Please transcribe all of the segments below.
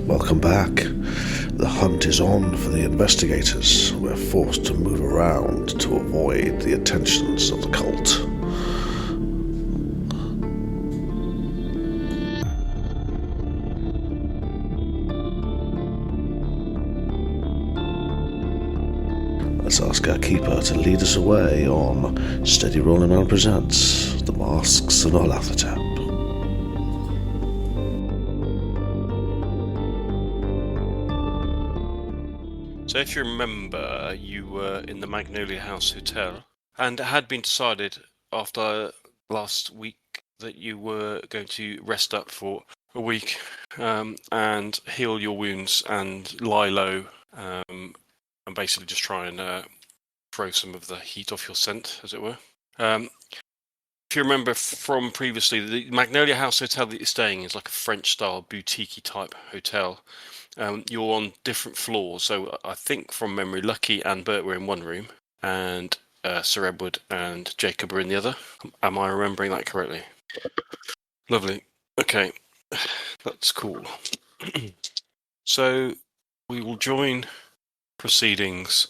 Welcome back. The hunt is on for the investigators. We're forced to move around to avoid the attentions of the cult. Let's ask our keeper to lead us away on Steady Rolling Man presents The Masks of Nyarlathotep. So if you remember, you were in the Magnolia House Hotel, and it had been decided after last week that you were going to rest up for a week and heal your wounds and lie low and basically just try and throw some of the heat off your scent, as it were. If you remember from previously, the Magnolia House Hotel that you're staying in is like a French-style boutique type hotel. You're on different floors, so I think from memory, Lucky and Bert were in one room, and Sir Edward and Jacob were in the other. Am I remembering that correctly? Lovely. Okay, that's cool. So we will join proceedings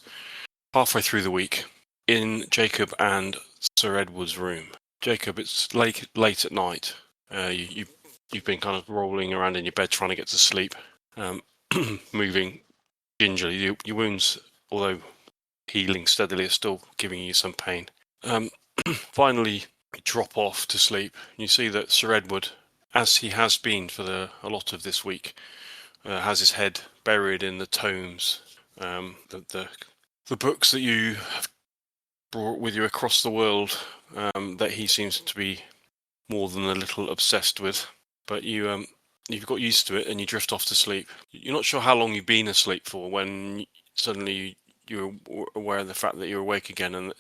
halfway through the week in Jacob and Sir Edward's room. Jacob, it's late at night. You've been kind of rolling around in your bed trying to get to sleep. Moving gingerly. Your wounds, although healing steadily, are still giving you some pain. Finally, you drop off to sleep. You see that Sir Edward, as he has been for a lot of this week, has his head buried in the tomes, the books that you have brought with you across the world, that he seems to be more than a little obsessed with. But you've got used to it and you drift off to sleep. You're not sure how long you've been asleep for when suddenly you're aware of the fact that you're awake again and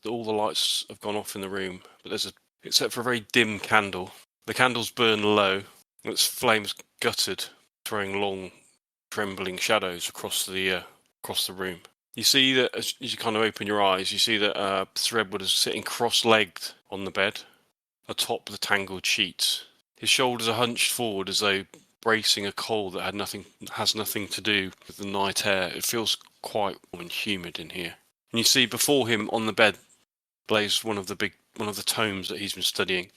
all the lights have gone off in the room. But except for a very dim candle. The candles burn low, and its flames guttered, throwing long, trembling shadows across the room. You see that as you kind of open your eyes, you see that Sir Edward is sitting cross-legged on the bed, atop the tangled sheets. His shoulders are hunched forward as though bracing a cold that has nothing to do with the night air. It feels quite warm and humid in here. And you see before him on the bed lays one of the tomes that he's been studying.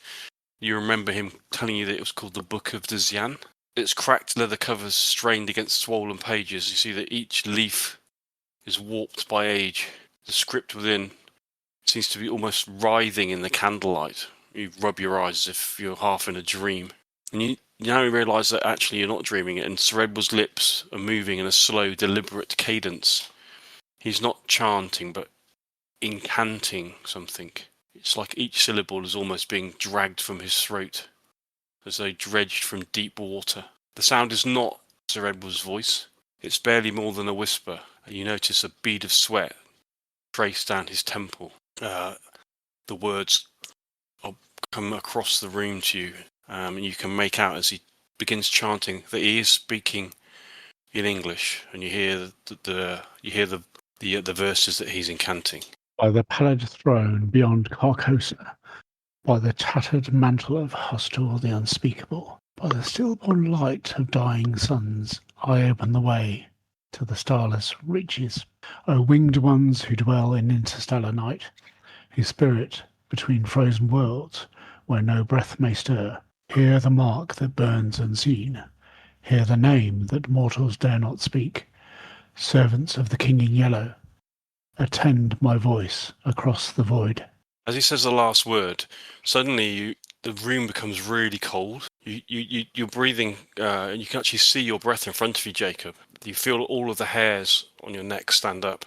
You remember him telling you that it was called the Book of Dzian. Its cracked leather covers strained against swollen pages. You see that each leaf is warped by age. The script within seems to be almost writhing in the candlelight. You rub your eyes as if you're half in a dream. And you now realise that actually you're not dreaming it, and Sir Edward's lips are moving in a slow, deliberate cadence. He's not chanting, but incanting something. It's like each syllable is almost being dragged from his throat, as though dredged from deep water. The sound is not Sir Edward's voice. It's barely more than a whisper, and you notice a bead of sweat trace down his temple. The words come across the room to you, and you can make out as he begins chanting that he is speaking in English, and you hear the verses that he's incanting. By the pallid throne beyond Carcosa, by the tattered mantle of Hostel the unspeakable, by the stillborn light of dying suns, I open the way to the starless reaches. O winged ones who dwell in interstellar night, whose spirit between frozen worlds, where no breath may stir, hear the mark that burns unseen, hear the name that mortals dare not speak. Servants of the King in Yellow, attend my voice across the void. As he says the last word, suddenly the room becomes really cold. You're breathing, and you can actually see your breath in front of you, Jacob. You feel all of the hairs on your neck stand up,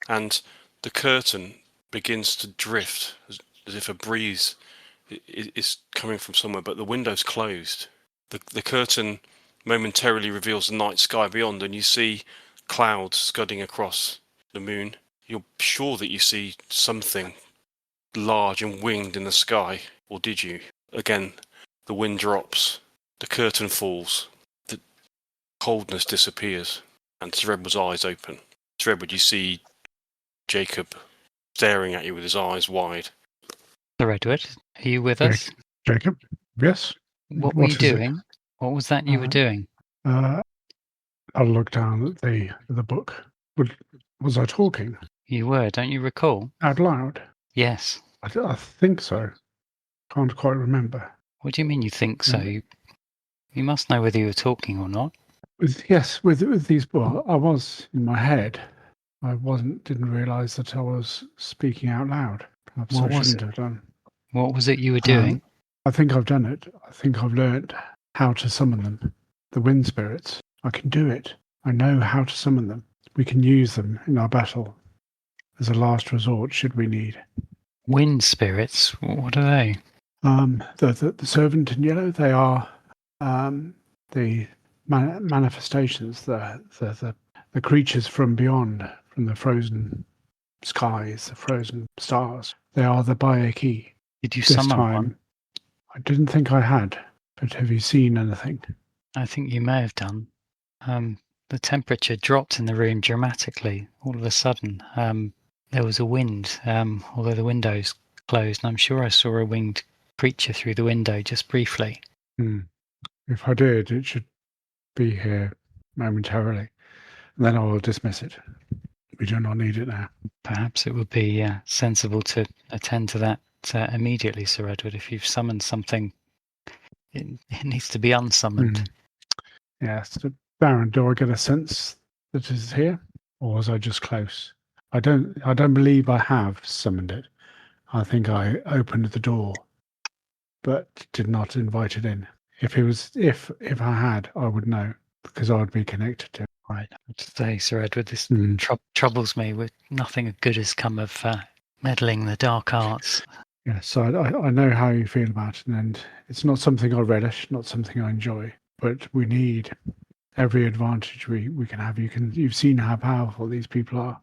and the curtain begins to drift as if a breeze is coming from somewhere, but the window's closed. The curtain momentarily reveals the night sky beyond, and you see clouds scudding across the moon. You're sure that you see something large and winged in the sky, or did you? Again, the wind drops, the curtain falls, the coldness disappears, and Sir Edward's eyes open. Sir Edward, you see Jacob staring at you with his eyes wide. Sir Edward, are you with us? Jacob, yes? What were you doing? What was that you were doing? I'll look down at the book. Was I talking You were, don't you recall? out loud? Yes. I think so. Can't quite remember. What do you mean you think so? You must know whether you were talking or not. With these. Well, I was in my head. I didn't realise that I was speaking out loud. Perhaps What I was shouldn't it? have done. What was it you were doing? I think I've done it. I think I've learnt how to summon them. The wind spirits. I can do it. I know how to summon them. We can use them in our battle as a last resort should we need. Wind spirits? What are they? The servant in yellow, they are the manifestations, the creatures from beyond, from the frozen skies, the frozen stars. They are the Bayeki. Did you This summon time, one? I didn't think I had, but have you seen anything? I think you may have done. The temperature dropped in the room dramatically. All of a sudden, there was a wind, although the window's closed, and I'm sure I saw a winged creature through the window just briefly. If I did, it should be here momentarily, and then I will dismiss it. We do not need it now. Perhaps it would be sensible to attend to that immediately, Sir Edward. If you've summoned something, it needs to be unsummoned. Yes, so Baron, do I get a sense that it is here, or was I just close? I don't believe I have summoned it. I think I opened the door, but did not invite it in. If I had, I would know because I would be connected to it. Right. Today, Sir Edward, this troubles me. With nothing good has come of meddling the dark arts. Yes, so I know how you feel about it, and it's not something I relish, not something I enjoy. But we need every advantage we can have. You've seen how powerful these people are,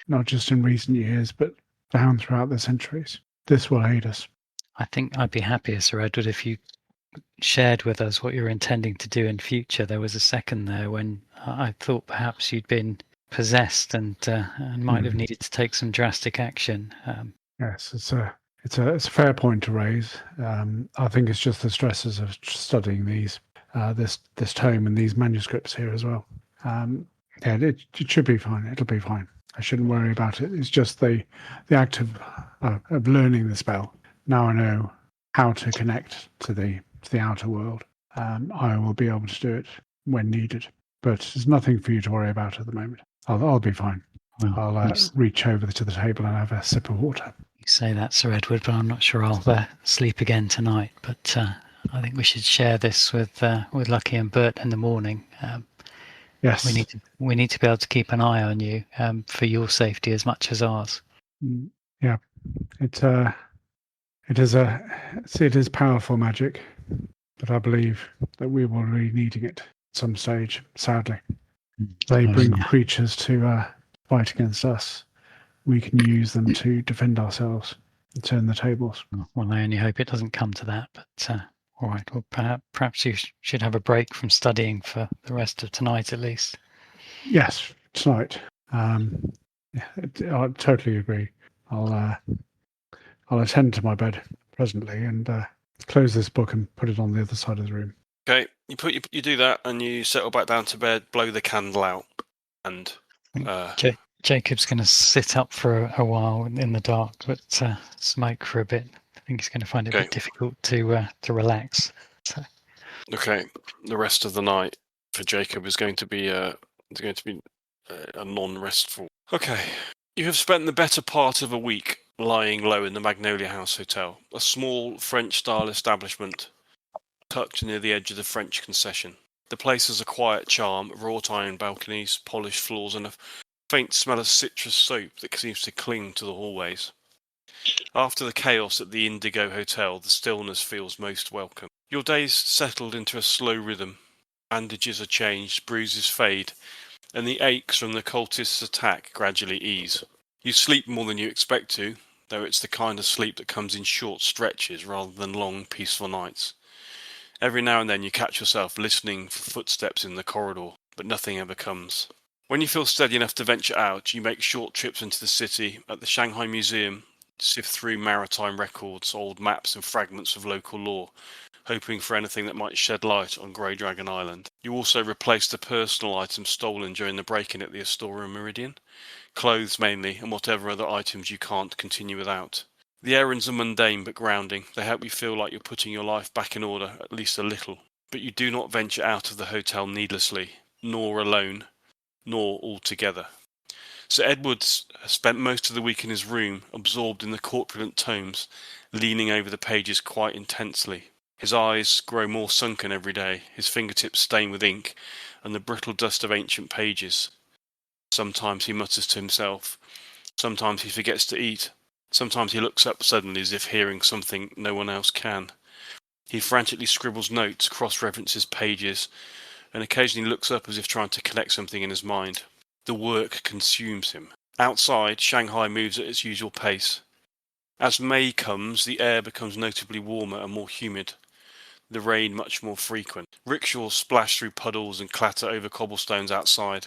not just in recent years, but down throughout the centuries. This will aid us. I think I'd be happier, Sir Edward, if you shared with us what you're intending to do in future. There was a second there when I thought perhaps you'd been possessed and might have needed to take some drastic action. Yes, it's a fair point to raise. I think it's just the stresses of studying this tome and these manuscripts here as well. It should be fine. It'll be fine. I shouldn't worry about it. It's just the act of learning the spell. Now I know how to connect to the outer world. I will be able to do it when needed. But there's nothing for you to worry about at the moment. I'll be fine. Well, I'll reach over to the table and have a sip of water. You say that, Sir Edward, but I'm not sure I'll sleep again tonight. But I think we should share this with Lucky and Bert in the morning. Yes, we need to be able to keep an eye on you for your safety as much as ours. Yeah, it is powerful magic, but I believe that we will be needing it at some stage. Sadly, they bring creatures to fight against us. We can use them to defend ourselves and turn the tables. Well, I only hope it doesn't come to that. But all right, well, perhaps you should have a break from studying for the rest of tonight, at least. Yes, tonight. I totally agree. I'll attend to my bed presently and close this book and put it on the other side of the room. Okay, you do that and you settle back down to bed, blow the candle out, and Jacob's going to sit up for a while in the dark, but smoke for a bit. I think he's going to find it a bit difficult to relax. So. Okay, the rest of the night for Jacob is going to be a non-restful. Okay, you have spent the better part of a week lying low in the Magnolia House Hotel, a small French-style establishment tucked near the edge of the French concession. The place has a quiet charm, wrought iron balconies, polished floors, and a faint smell of citrus soap that seems to cling to the hallways. After the chaos at the Indigo Hotel, the stillness feels most welcome. Your days settled into a slow rhythm. Bandages are changed, bruises fade, and the aches from the cultist's attack gradually ease. You sleep more than you expect to, though it's the kind of sleep that comes in short stretches rather than long, peaceful nights. Every now and then you catch yourself listening for footsteps in the corridor, but nothing ever comes. When you feel steady enough to venture out, you make short trips into the city. At the Shanghai Museum, sift through maritime records, old maps and fragments of local lore, hoping for anything that might shed light on Grey Dragon Island. You also replace the personal items stolen during the break-in at the Astoria Meridian, clothes mainly, and whatever other items you can't continue without. The errands are mundane but grounding. They help you feel like you're putting your life back in order, at least a little. But you do not venture out of the hotel needlessly, nor alone, nor altogether. Sir Edwards has spent most of the week in his room, absorbed in the corpulent tomes, leaning over the pages quite intensely. His eyes grow more sunken every day, his fingertips stain with ink and the brittle dust of ancient pages. Sometimes he mutters to himself. Sometimes he forgets to eat. Sometimes he looks up suddenly as if hearing something no one else can. He frantically scribbles notes, cross-references pages, and occasionally looks up as if trying to connect something in his mind. The work consumes him. Outside, Shanghai moves at its usual pace. As May comes, the air becomes notably warmer and more humid. The rain much more frequent. Rickshaws splash through puddles and clatter over cobblestones outside.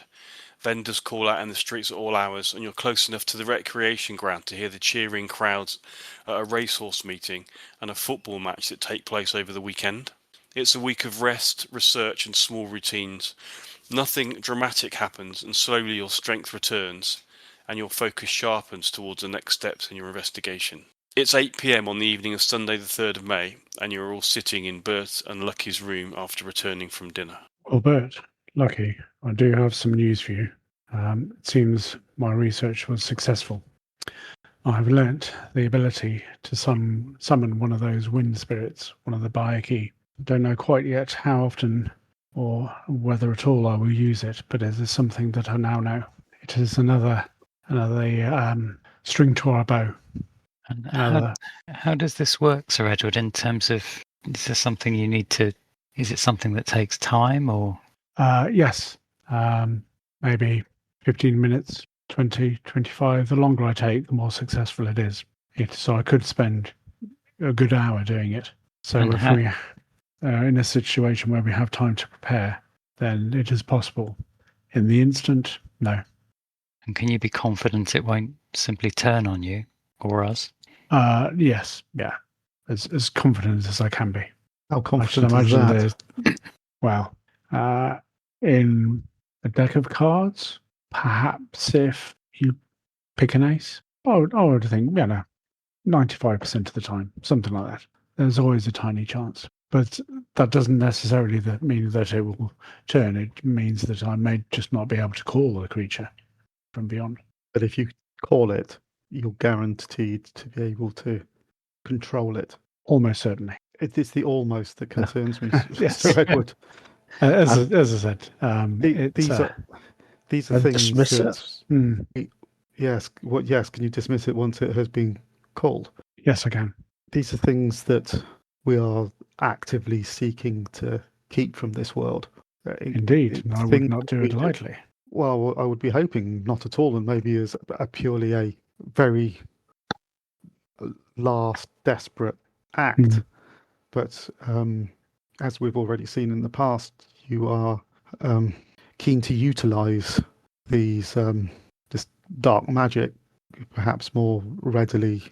Vendors call out in the streets at all hours, and you're close enough to the recreation ground to hear the cheering crowds at a racehorse meeting and a football match that take place over the weekend. It's a week of rest, research, and small routines. Nothing dramatic happens, and slowly your strength returns, and your focus sharpens towards the next steps in your investigation. It's 8 p.m. on the evening of Sunday the 3rd of May, and you're all sitting in Bert and Lucky's room after returning from dinner. Well, Bert, Lucky, I do have some news for you. It seems my research was successful. I've learnt the ability to summon one of those wind spirits, one of the Bayaki. Don't know quite yet how often or whether at all I will use it, but it is something that I now know. It is another string to our bow. And how does this work, Sir Edward, in terms of, is this something you need to, is it something that takes time or? Yes, maybe 15 minutes, 20, 25. The longer I take, the more successful it is. So I could spend a good hour doing it. So if we are in a situation where we have time to prepare, then it is possible. In the instant, no. And can you be confident it won't simply turn on you or us? Yes, yeah. As confident as I can be. How confident is that? Well, in a deck of cards, perhaps if you pick an ace, I would think, 95% of the time, something like that. There's always a tiny chance. But that doesn't necessarily mean that it will turn. It means that I may just not be able to call the creature from beyond. But if you call it, you're guaranteed to be able to control it. Almost certainly. It's the almost that concerns me, Yes. Sir Edward. As I said, these are things dismiss that, yes. Yes, can you dismiss it once it has been called? Yes, I can. These are things that we are actively seeking to keep from this world. Indeed, and I would not do it lightly. Well, I would be hoping not at all, and maybe as a purely a very last desperate act. But as we've already seen in the past, you are keen to utilize these this dark magic perhaps more readily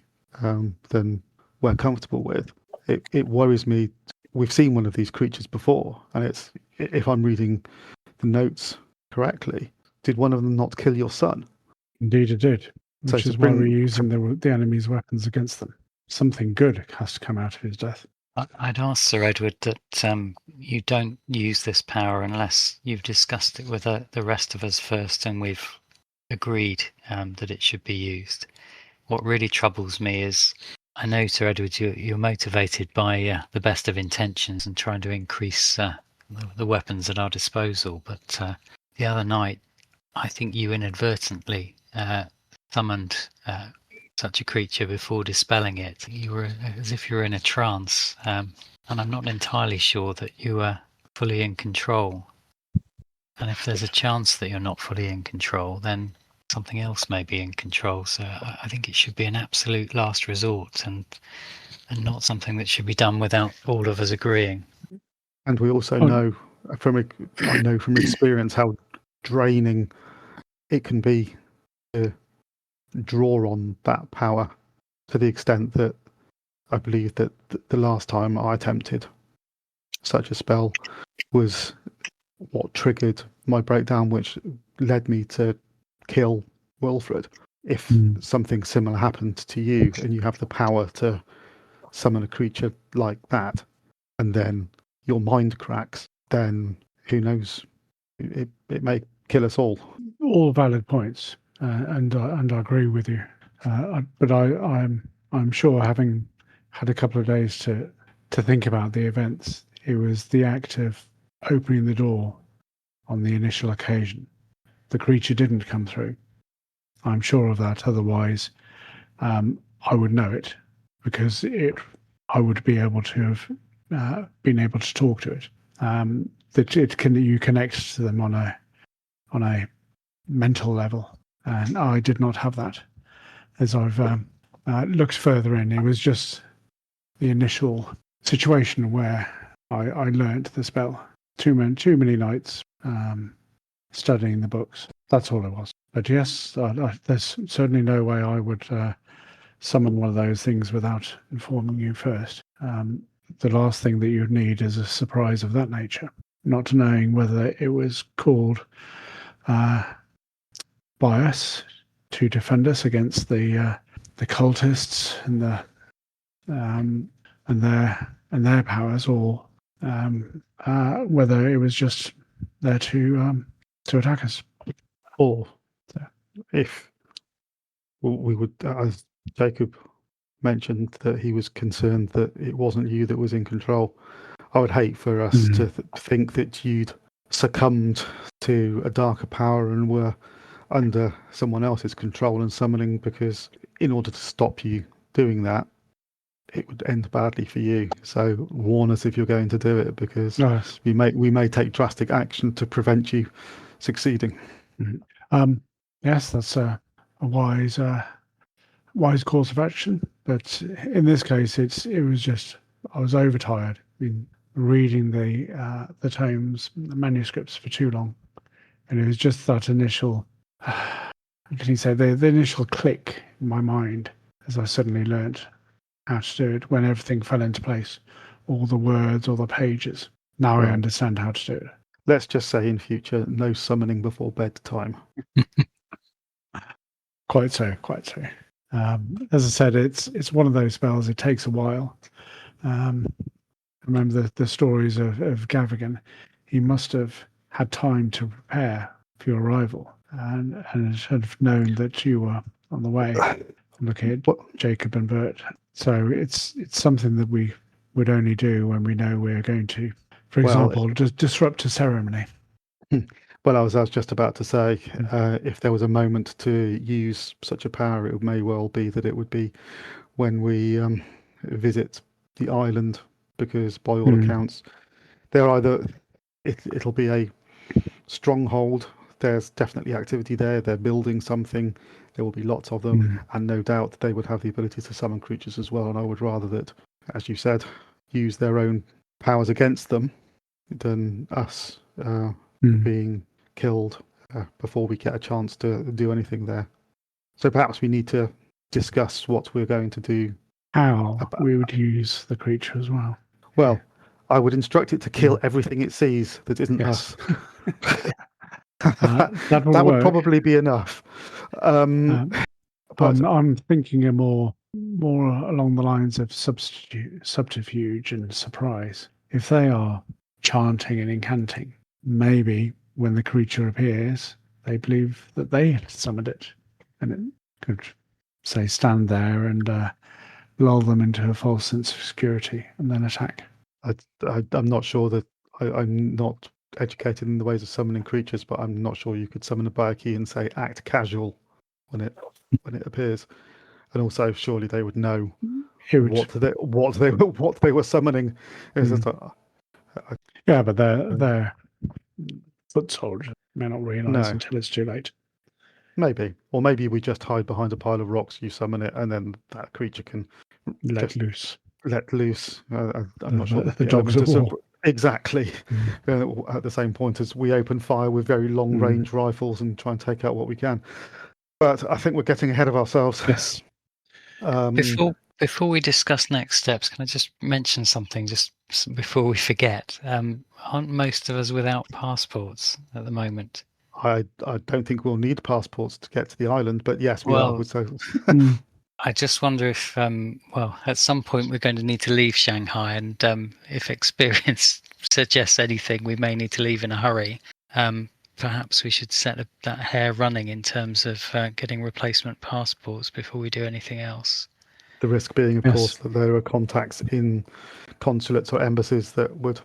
than we're comfortable with. It worries me. We've seen one of these creatures before, and it's, if I'm reading the notes correctly, did one of them not kill your son? Indeed it did, which is why we're using the enemy's weapons against them. Something good has to come out of his death. I'd ask Sir Edward that you don't use this power unless you've discussed it with the rest of us first and we've agreed that it should be used. What really troubles me is, I know, Sir Edward, you're motivated by the best of intentions and trying to increase the weapons at our disposal, but the other night I think you inadvertently summoned such a creature before dispelling it. You were as if you were in a trance, and I'm not entirely sure that you were fully in control. And if there's a chance that you're not fully in control, then something else may be in control. So I think it should be an absolute last resort and not something that should be done without all of us agreeing. And we also know from experience how draining it can be to draw on that power to the extent that I believe that the last time I attempted such a spell was what triggered my breakdown, which led me to kill Wilfred. If something similar happened to you and you have the power to summon a creature like that, and then your mind cracks, then who knows? It may kill us all. All valid points, and I agree with you. But I'm sure, having had a couple of days to think about the events, it was the act of opening the door on the initial occasion. The creature didn't come through. I'm sure of that. Otherwise, I would know it, because I would be able to have been able to talk to it. You connect to them on a mental level, and I did not have that. As I've looked further in, it was just the initial situation where I learnt the spell. Too many nights studying the books. That's all it was. But yes, there's certainly no way I would summon one of those things without informing you first. The last thing that you'd need is a surprise of that nature, not knowing whether it was called by us to defend us against the cultists and their powers, or whether it was just there to attack us. Or if we would, as Jacob mentioned, that he was concerned that it wasn't you that was in control, I would hate for us to think that you'd succumbed to a darker power and were under someone else's control and summoning, because in order to stop you doing that, it would end badly for you. So warn us if you're going to do it, because we may take drastic action to prevent you succeeding. Yes, that's a wise course of action. But in this case, it was just I was overtired. I've been reading the tomes, the manuscripts for too long, and it was just that initial. Can you say the initial click in my mind as I suddenly learnt how to do it, when everything fell into place, all the words, all the pages. Now I understand how to do it. Let's just say in future, no summoning before bedtime. Quite so. As I said, it's one of those spells. It takes a while. Remember the stories of Gavigan. He must have had time to prepare for your arrival, and have known that you were on the way. Look at Jacob and Bert. So it's something that we would only do when we know we're going to, for example, disrupt a ceremony. Well, I was just about to say, if there was a moment to use such a power, it may well be that it would be when we visit the island, because by all accounts, it'll be a stronghold. There's definitely activity there. They're building something. There will be lots of them, and no doubt they would have the ability to summon creatures as well. And I would rather that, as you said, use their own powers against them than us being killed before we get a chance to do anything there. So perhaps we need to discuss what we're going to do. How we would use the creature as well. Well, I would instruct it to kill everything it sees that isn't us. That would probably be enough. But I'm thinking more along the lines of subterfuge and surprise. If they are chanting and incanting, maybe when the creature appears, they believe that they had summoned it, and it could, say, stand there and lull them into a false sense of security and then attack. I'm not sure that I'm not educated in the ways of summoning creatures, but I'm not sure you could summon a Byakhee and say act casual when it appears. And also, surely they would know what they were summoning. Yeah, but they're foot soldiers. May not realise until it's too late. Maybe, or maybe we just hide behind a pile of rocks. You summon it, and then that creature can let loose. I'm not sure the dogs of war. Exactly. At the same point as we open fire with very long-range rifles and try and take out what we can. But I think we're getting ahead of ourselves. Yes. Before we discuss next steps, can I just mention something just before we forget? Aren't most of us without passports at the moment? I don't think we'll need passports to get to the island, but yes, we are. Well, So I just wonder if, at some point we're going to need to leave Shanghai, and if experience suggests anything, we may need to leave in a hurry. Perhaps we should set that hair running in terms of getting replacement passports before we do anything else. the risk being, of Yes. course, that there are contacts in consulates or embassies that would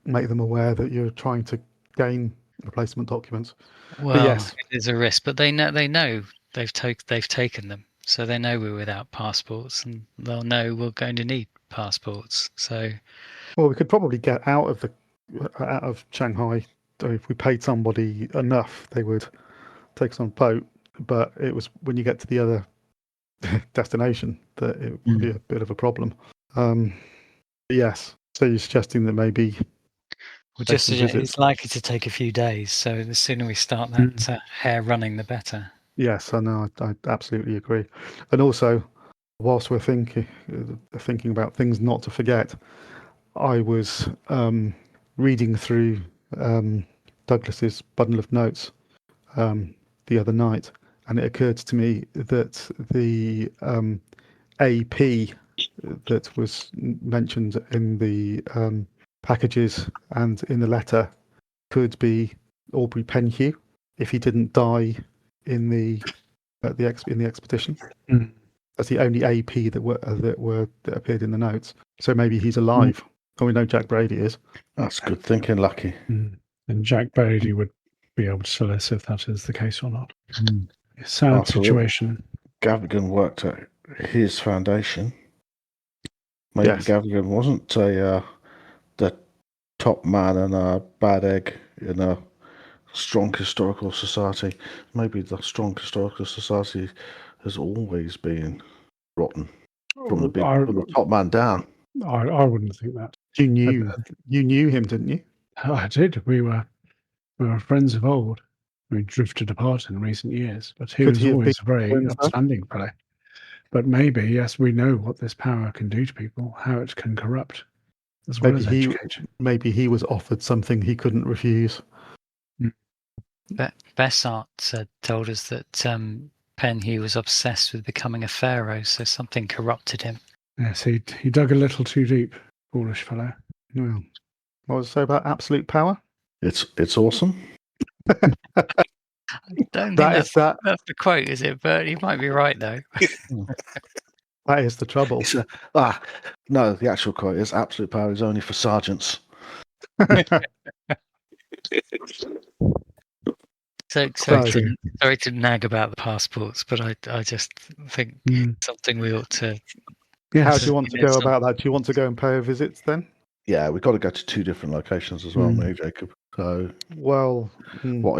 make them aware that you're trying to gain replacement documents. Well, yes. it is a risk, but they know they've taken them, so they know we're without passports, and they'll know we're going to need passports. So, Well, we could probably get out of Shanghai. So if we paid somebody enough, they would take us on a boat. But it was when you get to the other destination that it would be a bit of a problem. Yes. So you're suggesting that maybe just some visits. it's likely to take a few days. So the sooner we start that hair running, the better. Yes, I know. I absolutely agree. And also, whilst we're thinking about things not to forget, I was reading through Douglas's bundle of notes the other night, and it occurred to me that the AP that was mentioned in the packages and in the letter could be Aubrey Penhew if he didn't die in the expedition. That's the only AP that appeared in the notes. So maybe he's alive. And we know Jack Brady is. That's good thinking, Lucky. And Jack Brady would be able to tell us if that is the case or not. Sad situation. Gavigan worked at his foundation. Maybe Gavigan wasn't the top man and a bad egg in a strong historical society. Maybe the strong historical society has always been rotten from the top man down. I wouldn't think that. You knew him, didn't you? I did. We were friends of old. We drifted apart in recent years, but he was always a very upstanding fellow. But maybe, yes, we know what this power can do to people, how it can corrupt, as well as educate. Maybe he was offered something he couldn't refuse. Bessart told us that Penhew was obsessed with becoming a pharaoh, so something corrupted him. Yes, he dug a little too deep, foolish fellow. Well, what was it say about absolute power? It's awesome. I don't think that's the quote, is it? But you might be right, though. That is the trouble. No, the actual quote is absolute power is only for sergeants. Sorry to nag about the passports, but I just think something we ought to. How do you want to go about that? Do you want to go and pay a visit then? Yeah, we've got to go to two different locations as well, me, Jacob. So, what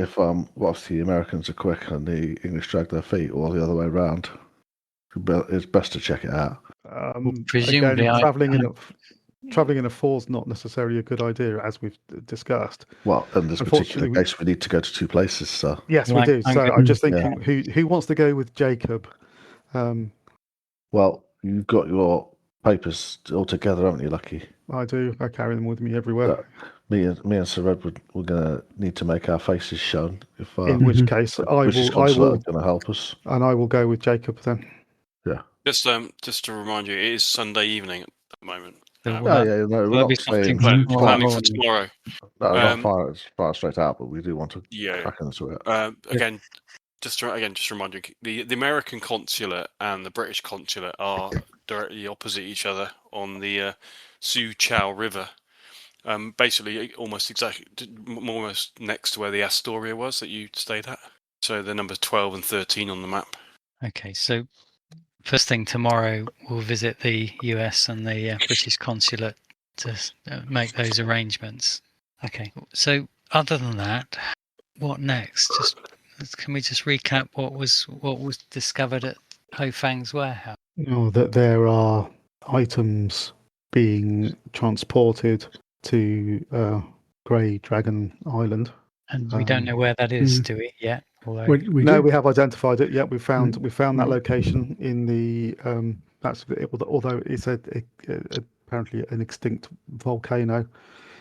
if the Americans are quick and the English drag their feet, or the other way around? It's best to check it out. Presumably, again, traveling in a four is not necessarily a good idea, as we've discussed. Well, in this particular case, we need to go to two places. So yes, we do. So I'm just thinking, who wants to go with Jacob? Well, you've got your papers all together, haven't you, Lucky? I do. I carry them with me everywhere. So me and Sir Edward, we're going to need to make our faces shown. In which case, I will going to help us, and I will go with Jacob then. Yeah. Just to remind you, it is Sunday evening at the moment. We're not planning for tomorrow. No, not far straight out, but we do want to crack into it. Again, just to remind you, the American consulate and the British consulate are directly opposite each other on the Sioux Chow River. Basically, almost next to where the Astoria was that you stayed at. So the numbers 12 and 13 on the map. Okay, so first thing tomorrow, we'll visit the US and the British consulate to make those arrangements. Okay, so other than that, what next? Can we just recap what was discovered at Ho Fang's warehouse? That there are items being transported to Grey Dragon Island. And we don't know where that is, do we, yet? Although We We have identified it. Yeah, we found that location in the although it's apparently an extinct volcano.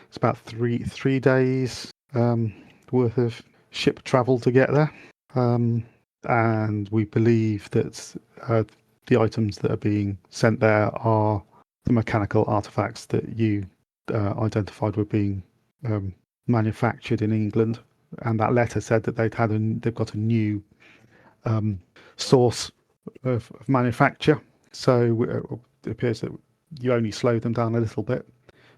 It's about three days worth of ship travel to get there, and we believe that the items that are being sent there are the mechanical artifacts that you identified were being manufactured in England. And that letter said that they've got a new source of manufacture. So it appears that you only slow them down a little bit.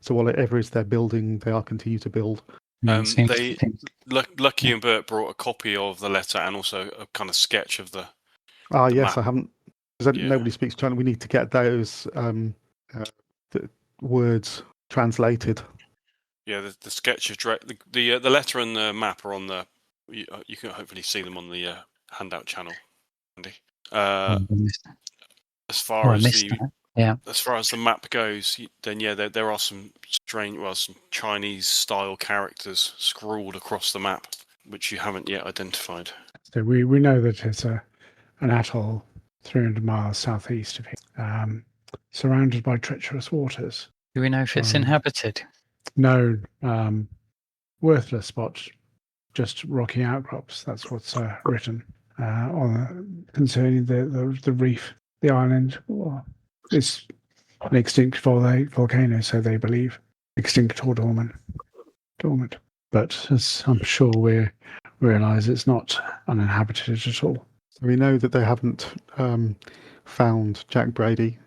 So whatever is they're building, they are continue to build. Lucky and Bert brought a copy of the letter and also a kind of sketch of the Yes, map. I haven't. Nobody speaks Chinese. We need to get those the words translated. Yeah, the sketch of the letter and the map are on the. You can hopefully see them on the handout channel, Andy. As far as the map goes, then there are some some Chinese style characters scrawled across the map, which you haven't yet identified. So we know that it's an atoll 300 miles southeast of here, surrounded by treacherous waters. Do we know if it's inhabited? No, worthless spot, just rocky outcrops. That's what's written concerning the reef, the island. It's an extinct volcano, so they believe. Extinct or dormant. But as I'm sure we realise, it's not uninhabited at all. So we know that they haven't found Jack Brady.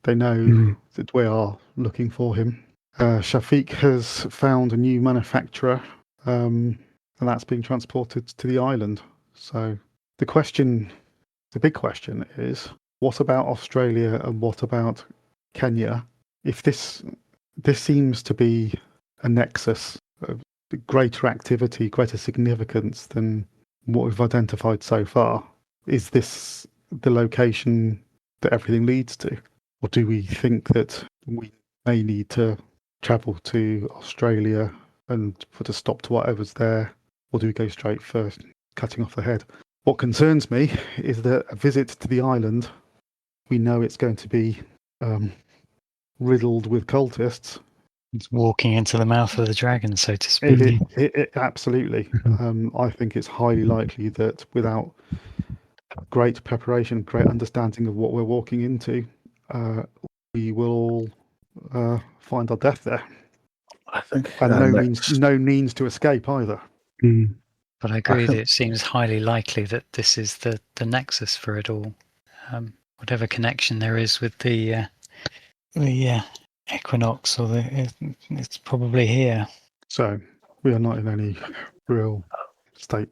They know that we are looking for him. Shafiq has found a new manufacturer, and that's being transported to the island. So the big question is, what about Australia and what about Kenya? If this seems to be a nexus of greater activity, greater significance than what we've identified so far, is this the location that everything leads to? Or do we think that we may need to travel to Australia and put a stop to whatever's there? Or do we go straight for cutting off the head? What concerns me is that a visit to the island, we know it's going to be riddled with cultists. It's walking into the mouth of the dragon, so to speak. It absolutely. I think it's highly likely that without great preparation, great understanding of what we're walking into, we will find our death there. I think, and no means to escape either. But I agree that it seems highly likely that this is the nexus for it all. Whatever connection there is with the equinox, or it's probably here. So we are not in any real state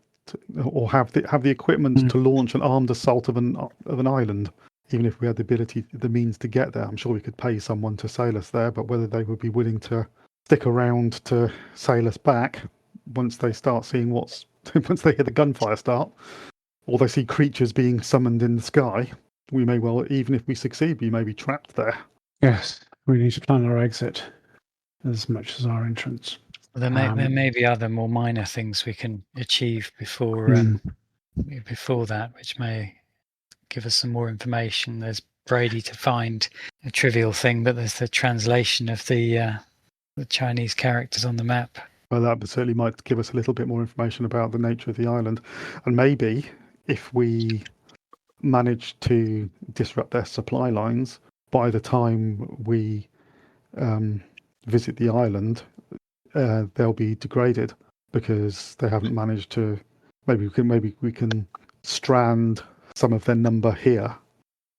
or have the equipment to launch an armed assault of an island. Even if we had the means to get there, I'm sure we could pay someone to sail us there. But whether they would be willing to stick around to sail us back once they start seeing once they hear the gunfire start, or they see creatures being summoned in the sky, we may well, even if we succeed, we may be trapped there. Yes, we need to plan our exit as much as our entrance. There may be other more minor things we can achieve before that, which may give us some more information. There's Brady to find, a trivial thing, but there's the translation of the Chinese characters on the map. Well, that certainly might give us a little bit more information about the nature of the island. And maybe if we manage to disrupt their supply lines, by the time we visit the island, they'll be degraded because they haven't managed to. Maybe we can strand some of their number here.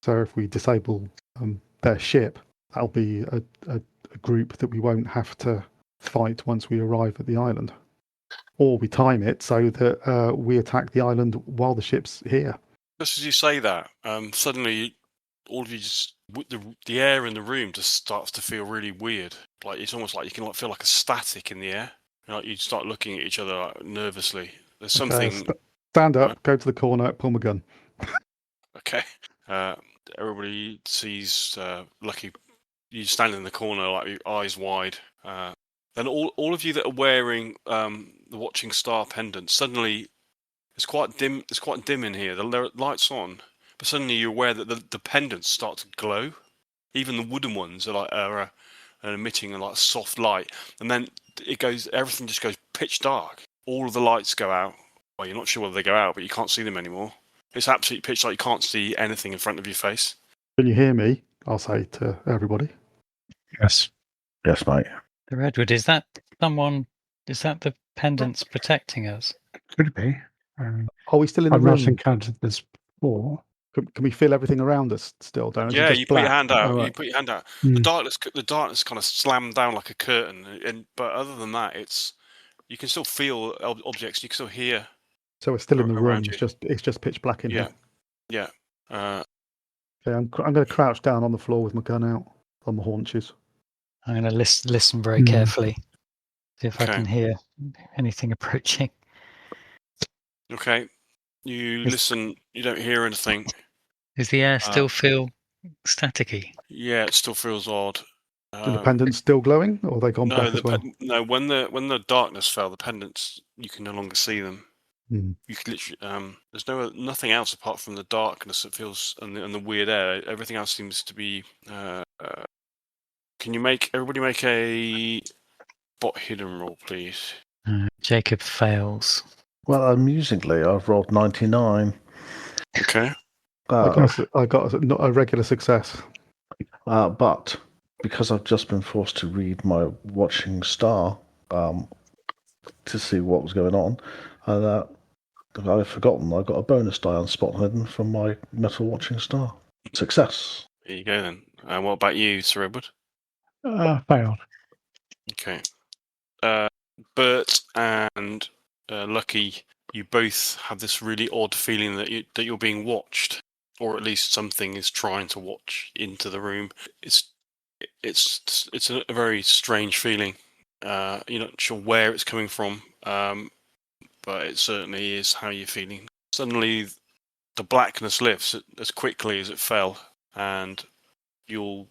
So if we disable their ship, that'll be a group that we won't have to fight once we arrive at the island. Or we time it so that we attack the island while the ship's here. Just as you say that, suddenly all of you the air in the room just starts to feel really weird. Like it's almost like you can feel like a static in the air. Like you start looking at each other nervously. There's something. Stand up, go to the corner, pull my gun. Okay. Everybody sees Lucky. You stand in the corner, like your eyes wide. Then all of you that are wearing the Watching Star pendant, suddenly It's quite dim. It's quite dim in here. The lights on, but suddenly you're aware that the pendants start to glow. Even the wooden ones are emitting a like soft light, and then everything just goes pitch dark. All of the lights go out. Well, you're not sure whether they go out, but you can't see them anymore. It's absolutely pitch dark. You can't see anything in front of your face. Can you hear me? I'll say to everybody. Yes. Yes, mate. Sir Edward, is that someone? Is that the pendants protecting us? Could be. Are we still in the I've room? not encountered this before. Can we feel everything around us still? Don't Yeah, you put your hand out. Oh, right. You put your hand out. Mm. The darkness kind of slammed down like a curtain, but other than that, you can still feel objects. You can still hear. So we're still in the room. Around you. It's just pitch black in here. Yeah. Okay, I'm going to crouch down on the floor with my gun out on my haunches. I'm going to listen very carefully, see if I Okay. can hear anything approaching. Okay. You listen. You don't hear anything. Does the air still feel staticky? Yeah, it still feels odd. Are the pendants still glowing, or have they gone black as well? No. When the darkness fell, the pendants you can no longer see them. Mm. You can literally there's nothing else apart from the darkness. It feels and the weird air. Everything else seems to be. Can you everybody make a spot hidden roll, please? Jacob fails. Well, amusingly, I've rolled 99. Okay. I got not a regular success. But because I've just been forced to read my watching star to see what was going on, I've forgotten I got a bonus die on spot hidden from my metal watching star. Success. There you go then. And what about you, Sir Edward? Failed. Okay. Bert and Lucky, you both have this really odd feeling that you're being watched, or at least something is trying to watch into the room. It's a very strange feeling. You're not sure where it's coming from, but it certainly is how you're feeling. Suddenly, the blackness lifts as quickly as it fell, and you're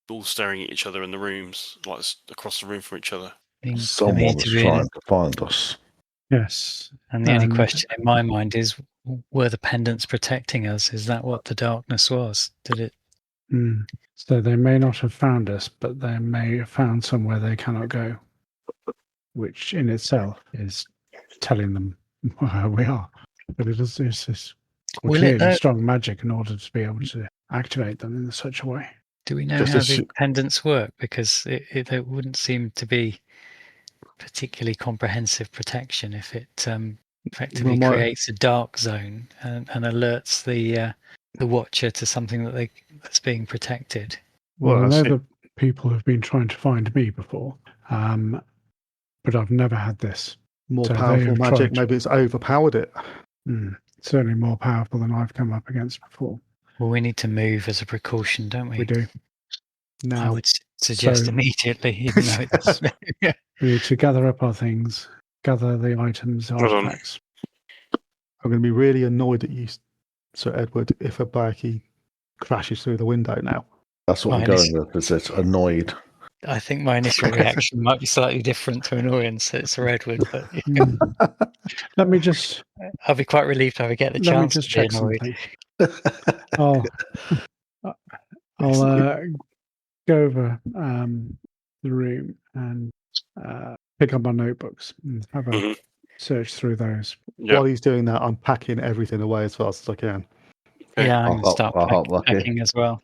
all staring at each other in the rooms, like across the room from each other. Someone was trying to find us. Yes. And the only question in my mind is, were the pendants protecting us? Is that what the darkness was? Did it? So they may not have found us, but they may have found somewhere they cannot go, which in itself is telling them where we are. But it's clearly strong magic in order to be able to activate them in such a way. Do we know how the pendants work? Because it wouldn't seem to be particularly comprehensive protection if it effectively creates a dark zone and alerts the watcher to something that's being protected. Well, I know that people have been trying to find me before, but I've never had this. More powerful magic, maybe it's overpowered it. Certainly more powerful than I've come up against before. Well, we need to move as a precaution, don't we? We do. Now, I would suggest immediately, even though it's... We need to gather up our things, gather the items, artifacts. I'm going to be really annoyed at you, Sir Edward, if a barky crashes through the window now. That's what I'm going with, is it annoyed? I think my initial reaction might be slightly different to annoyance at Sir Edward, but let me just... I'll be quite relieved if I get the chance to be check annoyed. I'll go over the room and pick up my notebooks and have a search through those. Yep. While he's doing that, I'm packing everything away as fast as I can. Yeah, I'm going to start packing as well.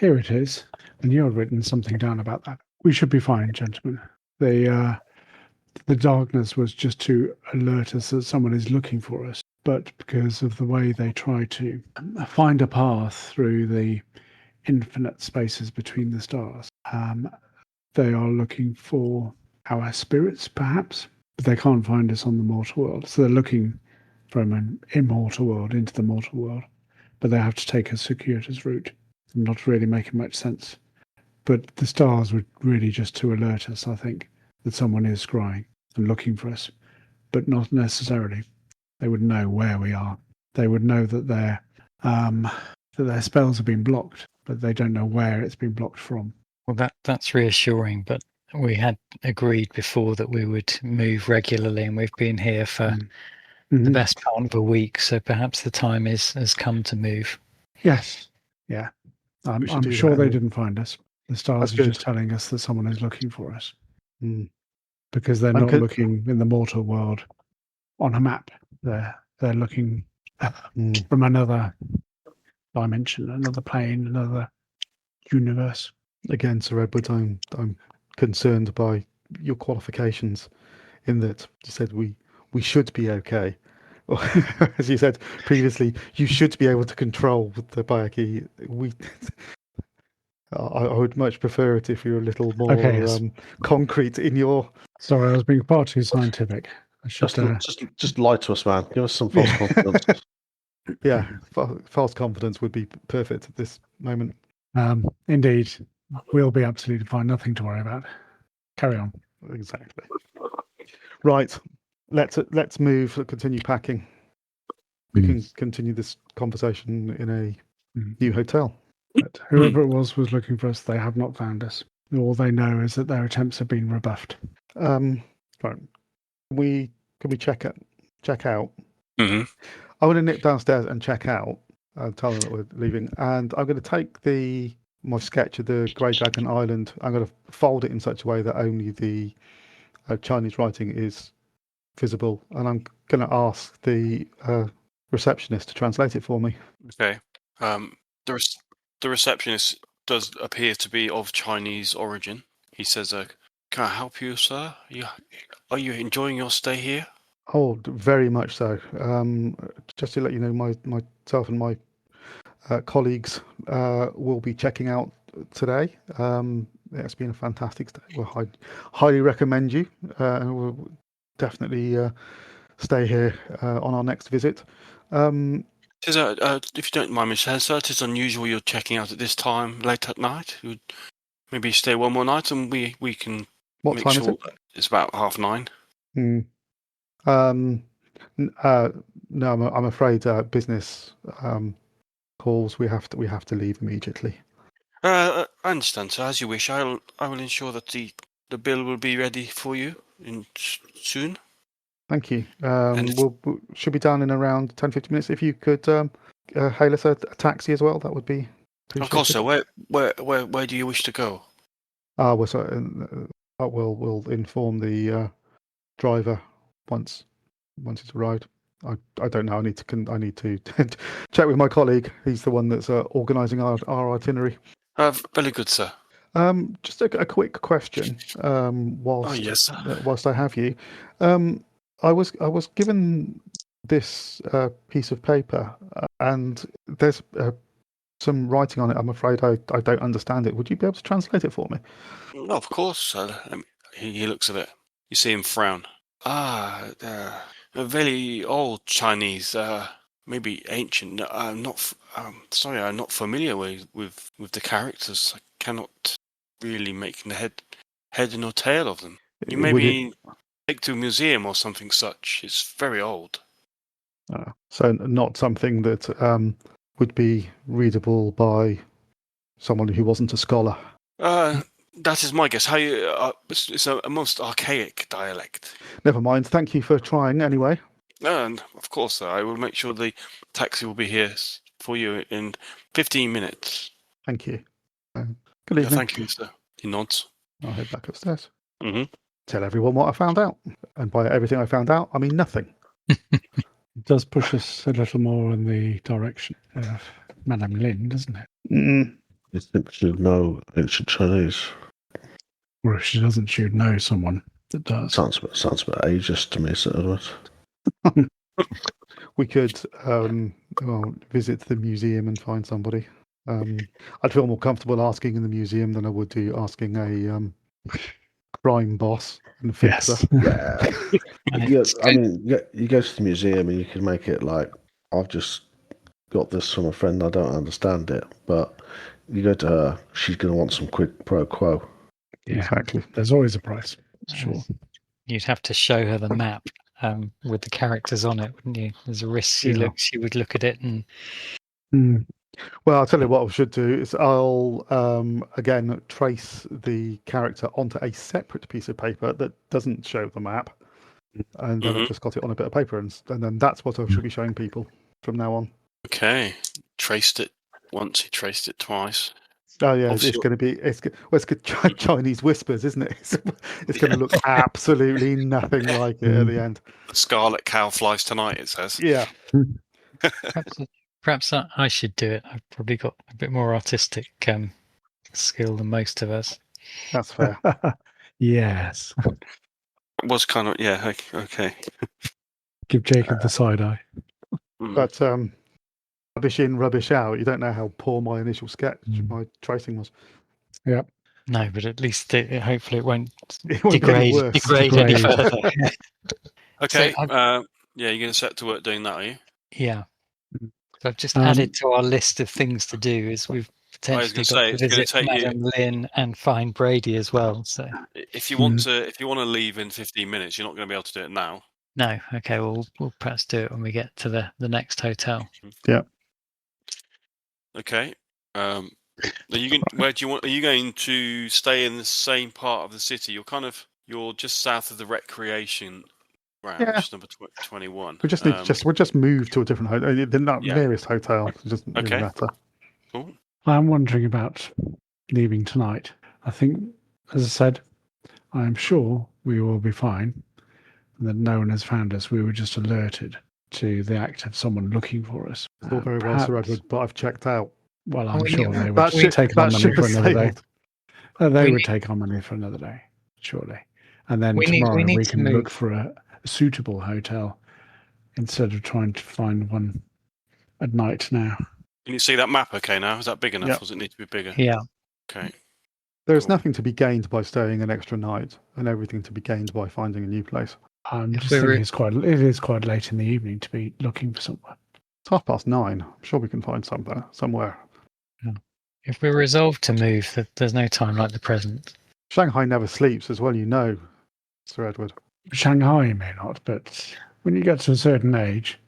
Here it is. And you have written something down about that. We should be fine, gentlemen. The darkness was just to alert us that someone is looking for us. But because of the way they try to find a path through the infinite spaces between the stars, they are looking for our spirits, perhaps. But they can't find us on the mortal world. So they're looking from an immortal world into the mortal world. But they have to take a circuitous route. Not really making much sense. But the stars were really just to alert us, I think, that someone is scrying and looking for us. But not necessarily. They would know where we are. They would know that their spells have been blocked, but they don't know where it's been blocked from. Well, that's reassuring, but we had agreed before that we would move regularly, and we've been here for the best part of a week, so perhaps the time has come to move. Yes. Yeah. I'm sure they didn't find us. The stars are just telling us that someone is looking for us. Because they're not looking in the mortal world on a map. They're looking from another dimension, another plane, another universe. Again, Sir Edward, I'm concerned by your qualifications in that you said we should be okay. Or, as you said previously, you should be able to control the Bayaki. I would much prefer it if you're a little more concrete in your... Sorry, I was being far too scientific. I should, just lie to us, man. Give us some false confidence. Yeah, false confidence would be perfect at this moment. Indeed. We'll be absolutely fine. Nothing to worry about. Carry on. Exactly. Right. Let's move. Continue packing. We can continue this conversation in a new hotel. But whoever it was looking for us. They have not found us. All they know is that their attempts have been rebuffed. Right. Can we check out? Mm-hmm. I want to nip downstairs and check out. Tell them that we're leaving, and I'm going to take my sketch of the Grey Dragon Island. I'm going to fold it in such a way that only the Chinese writing is visible, and I'm going to ask the receptionist to translate it for me. Okay. The receptionist does appear to be of Chinese origin. He says, "Can I help you, sir? Are you enjoying your stay here?" Oh, very much so. Just to let you know, myself and my colleagues will be checking out today. It's been a fantastic stay. We'll highly recommend you, and we'll definitely stay here on our next visit. If you don't mind me saying, sir, it is unusual you're checking out at this time late at night. You'd maybe stay one more night, and we can. What make time sure is it? It's about 9:30. No, I'm afraid business calls. We have to leave immediately. I understand, sir. As you wish. I will ensure that the bill will be ready for you soon. Thank you. We'll should be done in around 10-15 minutes. If you could hail us a taxi as well, that would be appreciated. Of course, sir. Where do you wish to go? We'll inform the driver once it's arrived. I don't know. I need to check with my colleague. He's the one that's organising our itinerary. Very good, sir. Just a quick question. Whilst I have you, I was given this piece of paper, and there's some writing on it. I'm afraid I don't understand it. Would you be able to translate it for me? Of course, sir. He looks at it. You see him frown. A very old Chinese, maybe ancient. I'm not familiar with the characters. I cannot really make the head nor tail of them. You maybe take to a museum or something such. It's very old. So not something that would be readable by someone who wasn't a scholar. That is my guess. How you? It's a most archaic dialect. Never mind. Thank you for trying anyway. And of course, sir, I will make sure the taxi will be here for you in 15 minutes. Thank you. Good evening. Thank you, sir. He nods. I'll head back upstairs. Mm-hmm. Tell everyone what I found out. And by everything I found out, I mean nothing. It does push us a little more in the direction of Madame Lin, doesn't it? You think she'd know ancient Chinese? Or if she doesn't, she would know someone that does. Sounds a bit ageist to me, Sir Edward. We could visit the museum and find somebody. I'd feel more comfortable asking in the museum than I would do asking a crime boss and fixer. Yes. I mean, you go to the museum and you can make it like, I've just got this from a friend, I don't understand it. But you go to her, she's going to want some quid pro quo. Yeah, exactly. There's always a price. Sure. You'd have to show her the map with the characters on it, wouldn't you? There's a risk she would look at it and... Well, I'll tell you what I should do is I'll again trace the character onto a separate piece of paper that doesn't show the map, and then I've just got it on a bit of paper, and then that's what I should be showing people from now on. Okay. Traced it once, he traced it twice. Oh yeah, Obviously- it's going to be it's Chinese whispers, isn't it? It's going to look absolutely nothing like it at the end. The scarlet cow flies tonight, it says. Yeah, Perhaps I should do it. I've probably got a bit more artistic skill than most of us. that's fair. Yes. It was kind of, yeah, okay. Give Jacob the side eye. But rubbish in, rubbish out. You don't know how poor my initial sketch, my tracing was. Yep. No, but at least hopefully it won't It won't get any degrade worse. any Degrade. further. Okay, So yeah, you're going to set to work doing that, are you? Yeah. So I've just Um, added to our list of things to do is we've potentially gonna got say, to it's gonna visit take you- Madam Lynn and find Brady as well. So If you want to leave in 15 minutes, you're not going to be able to do it now. no, okay, well we'll perhaps do it when we get to the next hotel. Yeah. Okay. Are you going, where do you want? Are you going to stay in the same part of the city? You're just south of the recreation ground, Yeah. which is number 21. We just need we'll just move to a different hotel. The Yeah. nearest hotel. It doesn't really Okay. matter. Cool. I'm wondering about leaving tonight. I think, as I said, I am sure we will be fine and that no one has found us. We were just alerted to the act of someone looking for us. It's all very well, Sir Perhaps- Edward, but I've checked out. Well, I'm We sure need- they would That ship, take on that money ship for has another day. sailed. They We would need- take on money for another day, surely. And then We need tomorrow we to can move. look for a suitable hotel instead of trying to find one at night now. Can you see that map okay now? Is that big enough? Yeah. Or does it need to be bigger? Yeah. Okay. There's Cool. nothing to be gained by staying an extra night, and everything to be gained by finding a new place. I'm If just we were- thinking it is quite late in the evening to be looking for somewhere. It's 9:30. I'm sure we can find somewhere. If we're resolved to move, there's no time like the present. Shanghai never sleeps, as well you know, Sir Edward. Shanghai may not, but when you get to a certain age,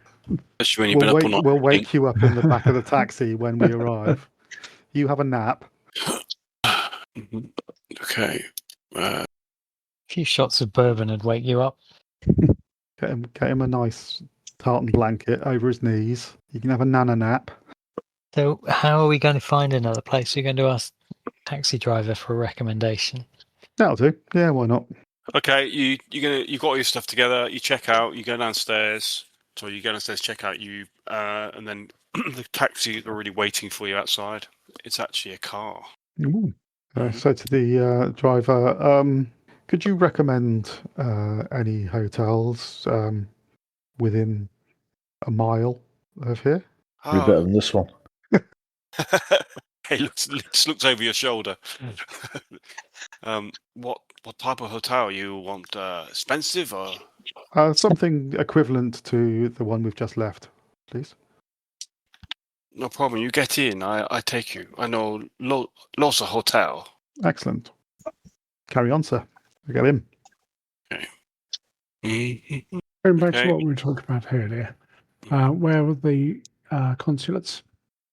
Especially when you've been up all night. We'll wake you up in the back of the taxi when we arrive. You have a nap. Mhm. Okay. A few shots of bourbon would wake you up. Get him a nice tartan blanket over his knees. You can have a nana nap. So how are we going to find another place? You're going to ask the taxi driver for a recommendation. That'll do. Yeah, why not? Okay, you got all your stuff together. You check out. You go downstairs. So you go downstairs, check out. And then the taxi is already waiting for you outside. It's actually a car. Ooh. So to the driver, could you recommend any hotels within a mile of here? Be better than this one. He looks over your shoulder. What type of hotel you want? Expensive or? Something equivalent to the one we've just left, please. No problem. You get in. I take you. I know lots of hotel. Excellent. Carry on, sir. We get in. Mm-hmm. going back Okay. to what we were talking about earlier, where were the consulates?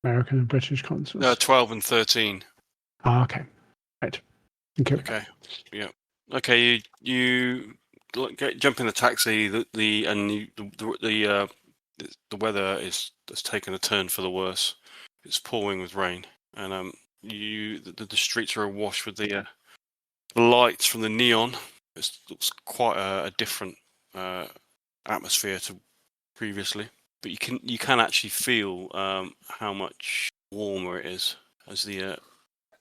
American and British consulates? 12 and 13. Okay. Right. Thank you. Okay. Yeah. Okay. You jump in the taxi. The weather has taken a turn for the worse. It's pouring with rain, and the streets are awash with the lights from the neon. It looks quite a different atmosphere to previously, but you can actually feel how much warmer it is as the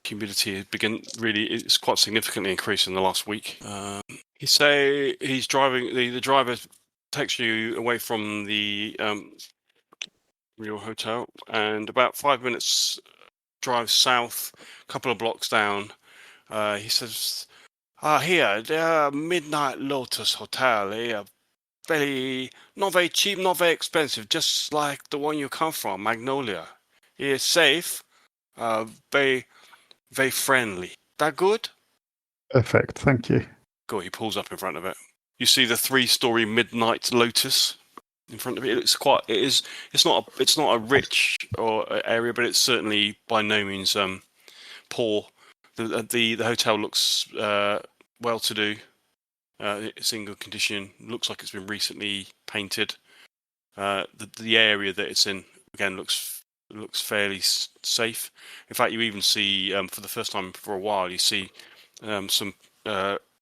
humidity it's quite significantly increased in the last week. He say he's driving. The driver takes you away from the real hotel, and about 5 minutes drive south, a couple of blocks down. He says, here, the Midnight Lotus Hotel. Here, not very cheap, not very expensive, just like the one you come from, Magnolia. It's safe, very, very friendly. That good? Perfect. Thank you. Go. He pulls up in front of it. You see the 3-story Midnight Lotus in front of it. It's not a rich area, but it's certainly by no means poor. The hotel looks well-to-do. It's in good condition. Looks like it's been recently painted. The area that it's in again looks fairly safe. In fact, you even see for the first time for a while you see some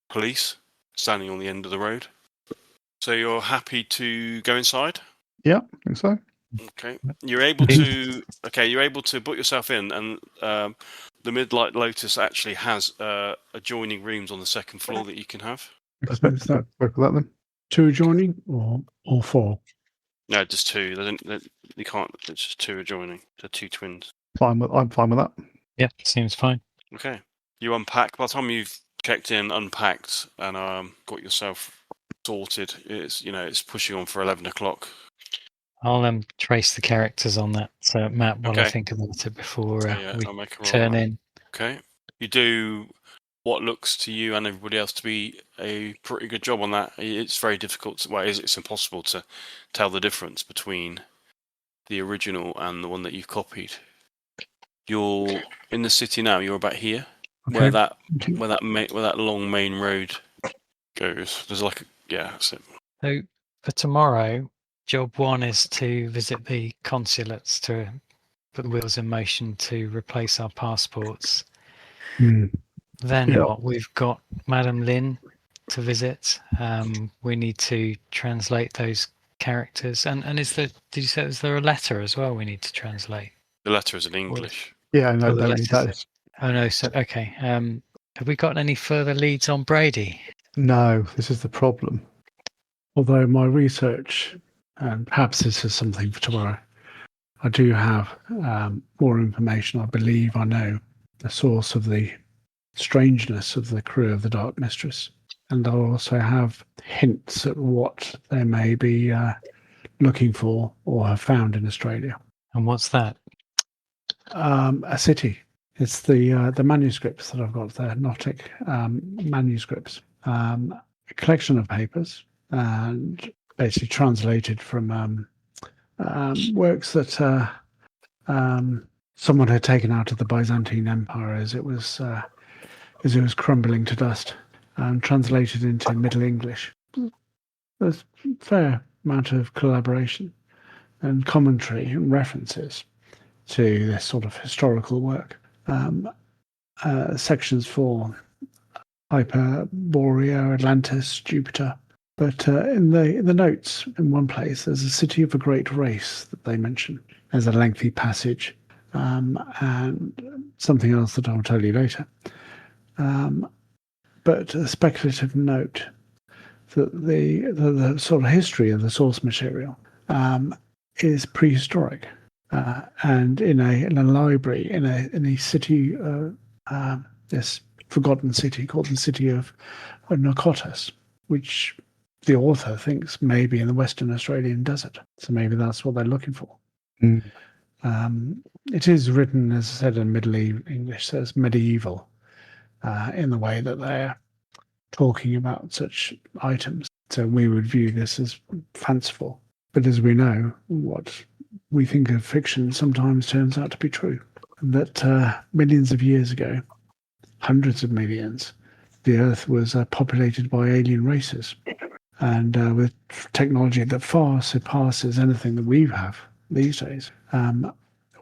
police standing on the end of the road. So you're happy to go inside? Yeah, I think so. Okay, you're able to put yourself in, and the Midnight Lotus actually has adjoining rooms on the second floor that you can have. Is that Work with that then. 2 adjoining or 4? No, just 2. You can't. It's just 2 adjoining. They're 2 twins. I'm fine with that. Yeah, seems fine. Okay, you unpack. By the time you've checked in, unpacked, and got yourself sorted, it's pushing on for 11 o'clock. I'll trace the characters on that map while I Okay. think about it before I'll make a roll turn on that. in. Okay, you do what looks to you and everybody else to be a pretty good job on that. It's very difficult. It's impossible to tell the difference between the original and the one that you've copied. You're in the city now. You're about here, Okay. where that long main road goes. There's that's it. So for tomorrow, job 1 is to visit the consulates to put the wheels in motion to replace our passports. Then Yeah. we've got Madame Lynn to visit. We need to translate those characters. And did you say is there a letter as well we need to translate? The letter is in English. Yeah, I know. Oh, the Don't need letters. that. Oh no, so okay. Have we got any further leads on Brady? No, this is the problem. Although my research, and perhaps this is something for tomorrow, I do have more information. I believe I know the source of the strangeness of the crew of the Dark Mistress. And I also have hints at what they may be looking for or have found in Australia. And what's that? A city. It's the manuscripts that I've got there, Gnostic manuscripts. A collection of papers and basically translated from works that someone had taken out of the Byzantine Empire as it was crumbling to dust, and translated into Middle English. There's a fair amount of collaboration and commentary and references to this sort of historical work. Sections for Hyperborea, Atlantis, Jupiter. But in the notes, in one place, there's a city of a great race that they mention. There's a lengthy passage and something else that I'll tell you later. But a speculative note that the sort of history of the source material is prehistoric, and in a library in a city, this forgotten city called the city of Nyarlathotep, which the author thinks may be in the Western Australian desert. So maybe that's what they're looking for. It is written, as I said, in Middle English, so it's medieval in the way that they're talking about such items. So we would view this as fanciful. But as we know, what we think of fiction sometimes turns out to be true. That millions of years ago, hundreds of millions, the Earth was populated by alien races. And with technology that far surpasses anything that we have these days.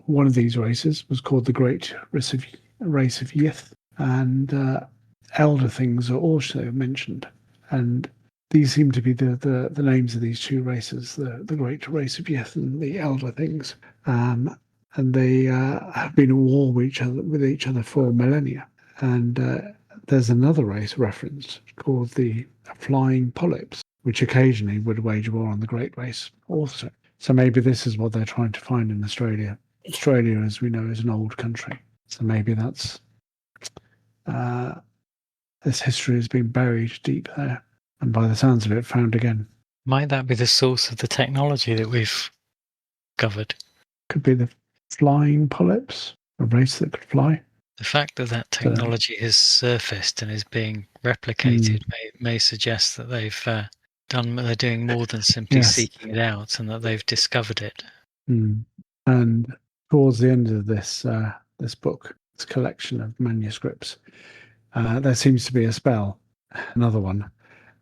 One of these races was called the Great Race of Yith, and elder things are also mentioned. And these seem to be the names of these two races, the Great Race of Yith and the elder things. And they have been at war with each other for millennia. And there's another race referenced called the Flying Polyps, which occasionally would wage war on the Great Race also. So maybe this is what they're trying to find in Australia. Australia, as we know, is an old country. So maybe that's this history has been buried deep there, and by the sounds of it, found again. Might that be the source of the technology that we've covered? Could be the flying polyps, a race that could fly. The fact that technology has surfaced and is being replicated may suggest that they're doing more than simply seeking it out, and that they've discovered it. And towards the end of this book, this collection of manuscripts, there seems to be a spell, another one,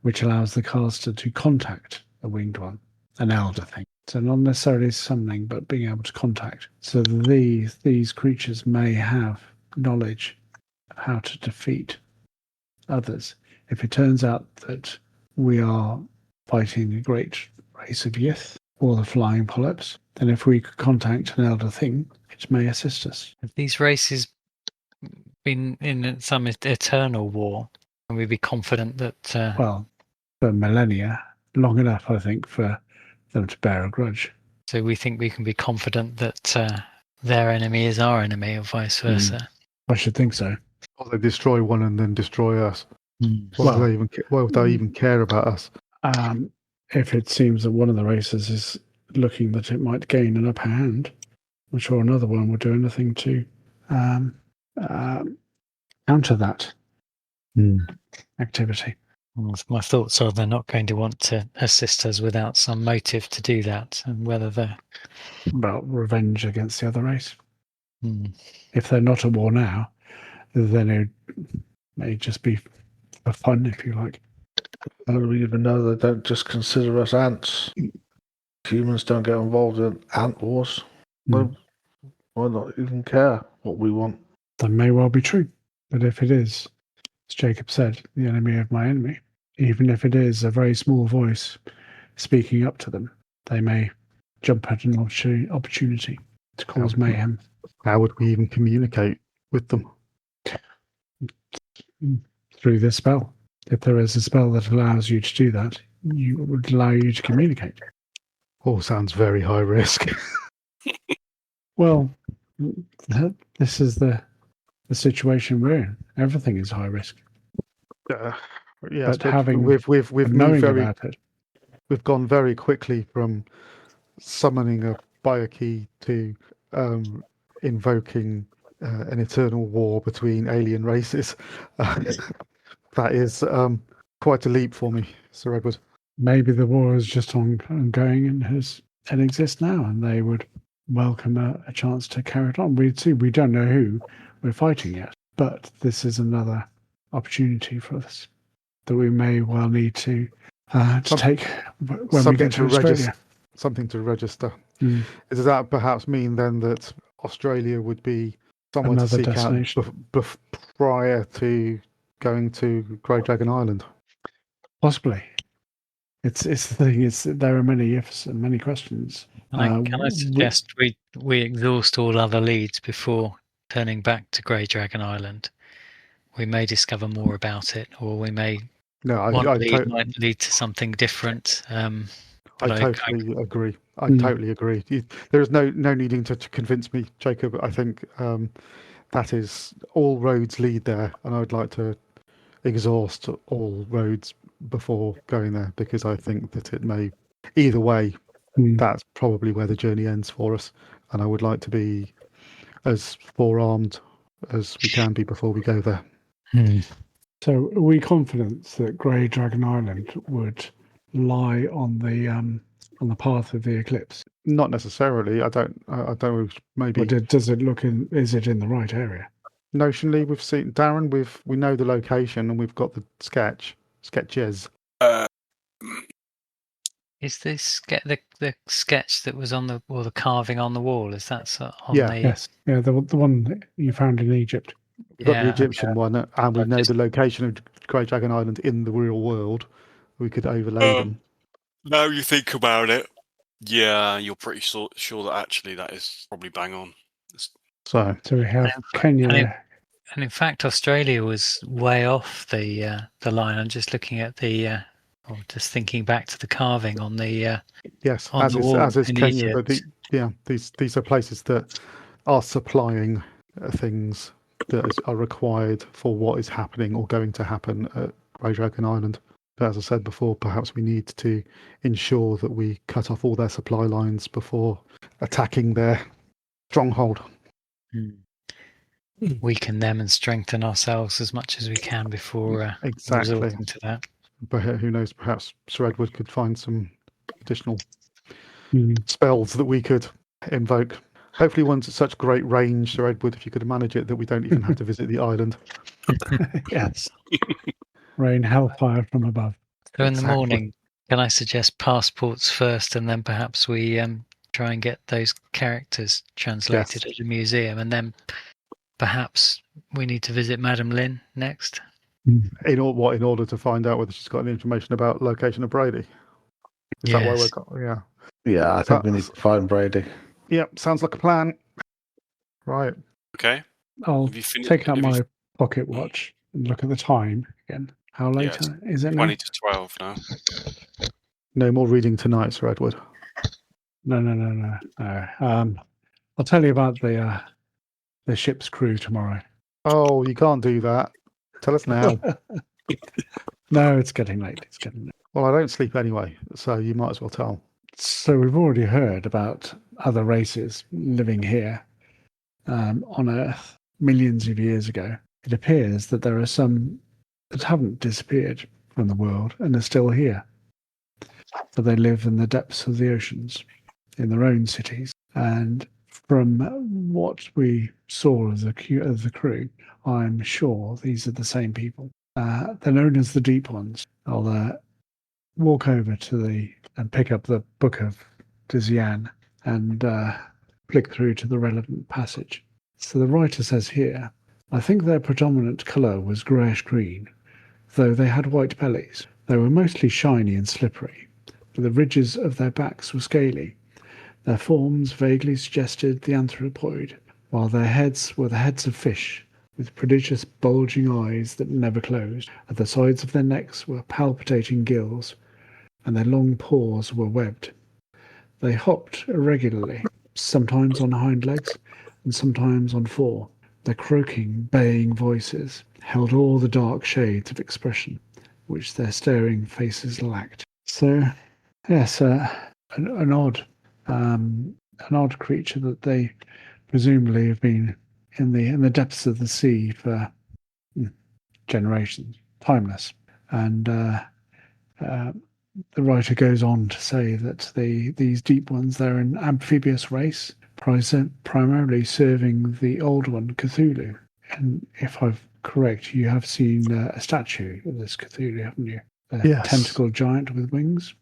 which allows the caster to contact a winged one, an elder thing. So not necessarily summoning, but being able to contact. So these creatures may have knowledge of how to defeat others. If it turns out that we are fighting a great race of Yith or the flying polyps, then if we could contact an elder thing, it may assist us. Have these races been in some eternal war? Can we be confident that... Well, for millennia, long enough, I think, for them to bear a grudge. So we think we can be confident that their enemy is our enemy, or vice versa? I should think so. Or they destroy one and then destroy us. Why would they even care about us? If it seems that one of the races is looking that it might gain an upper hand, I'm sure another one will do anything to counter that activity. My thoughts are they're not going to want to assist us without some motive to do that, and whether they're... About revenge against the other race. If they're not at war now, then it may just be for fun, if you like. I don't even know they don't just consider us ants. Humans don't get involved in ant wars. Why not even care what we want? That may well be true. But if it is, as Jacob said, the enemy of my enemy, even if it is a very small voice speaking up to them, they may jump at an opportunity to cause mayhem. How would we even communicate with them? Through this spell. If there is a spell that allows you to do that, it would allow you to communicate. All sounds very high risk. Well, this is the situation we're in. Everything is high risk. Yes, but having we've knowing moved about it, we've gone very quickly from summoning a biokey to invoking an eternal war between alien races. That is quite a leap for me, Sir Edward. Maybe the war is just ongoing and exists now, and they would welcome a chance to carry it on. We don't know who we're fighting yet, but this is another opportunity for us that we may well need to take when we get to Australia. Something to register. Does that perhaps mean then that Australia would be somewhere Another to seek destination out prior to going to Grey Dragon Island? Possibly. It's the thing. There are many ifs and many questions. Can I suggest we exhaust all other leads before turning back to Grey Dragon Island? We may discover more about it, or we may might lead to something different. I totally agree. I totally agree. There is no needing to convince me, Jacob. I think that is all roads lead there, and I would like to exhaust all roads before going there, because I think that it may either way. That's probably where the journey ends for us, and I would like to be as forearmed as we can be before we go there. So, are we confident that Grey Dragon Island would lie on the path of the eclipse? Not necessarily. I don't. Maybe. Or does it look in? Is it in the right area? Notionally, we've seen Darren. We know the location, and we've got the sketches. Is this the sketch that was on the carving on the wall? Is that on the? Yes. Yeah, the one that you found in Egypt. We've got the Egyptian one, and we know the location of Grey Dragon Island in the real world. We could overlay them. Now you think about it, yeah, you're pretty sure that actually that is probably bang on. So we have Kenya. And in fact, Australia was way off the line. I'm just looking at just thinking back to the carving on the yes, on as the wall is in Kenya. Egypt. But these are places that are supplying things that are required for what is happening or going to happen at Grey Dragon Island. But as I said before, perhaps we need to ensure that we cut off all their supply lines before attacking their stronghold. Weaken them and strengthen ourselves as much as we can before resorting to that. But who knows, perhaps Sir Edward could find some additional spells that we could invoke. Hopefully one's at such great range, Sir Edward, if you could manage it, that we don't even have to visit the island. Yes. Rain hellfire from above. So in the morning, can I suggest passports first, and then perhaps we try and get those characters translated at the museum, and then perhaps we need to visit Madame Lynn next? In order to find out whether she's got any information about location of Brady? Is that why we're yeah. Yeah, I think we need to find Brady. Yep, sounds like a plan. Right. Okay. I'll take out my pocket watch and look at the time again. How late is it now? 20 to 12 now. No more reading tonight, Sir Edward. No. I'll tell you about the ship's crew tomorrow. Oh, you can't do that. Tell us now. No, it's getting late. Well, I don't sleep anyway, so you might as well tell. So we've already heard about other races living here on Earth millions of years ago. It appears that there are some that haven't disappeared from the world and are still here. But they live in the depths of the oceans, in their own cities. And from what we saw of the crew, I'm sure these are the same people. They're known as the Deep Ones. I'll walk over and pick up the Book of Dizian and flick through to the relevant passage. So the writer says here, I think their predominant colour was greyish-green, though they had white bellies. They were mostly shiny and slippery, but the ridges of their backs were scaly. Their forms vaguely suggested the anthropoid, while their heads were the heads of fish, with prodigious bulging eyes that never closed. At the sides of their necks were palpitating gills, and their long paws were webbed. They hopped irregularly, sometimes on hind legs, and sometimes on four. Their croaking, baying voices held all the dark shades of expression which their staring faces lacked. So, yes, an odd creature that they presumably have been in the depths of the sea for generations, timeless. And the writer goes on to say that these Deep Ones, they're an amphibious race, primarily serving the old one, Cthulhu. And if I'm correct, you have seen a statue of this Cthulhu, haven't you? Yes. Tentacle giant with wings.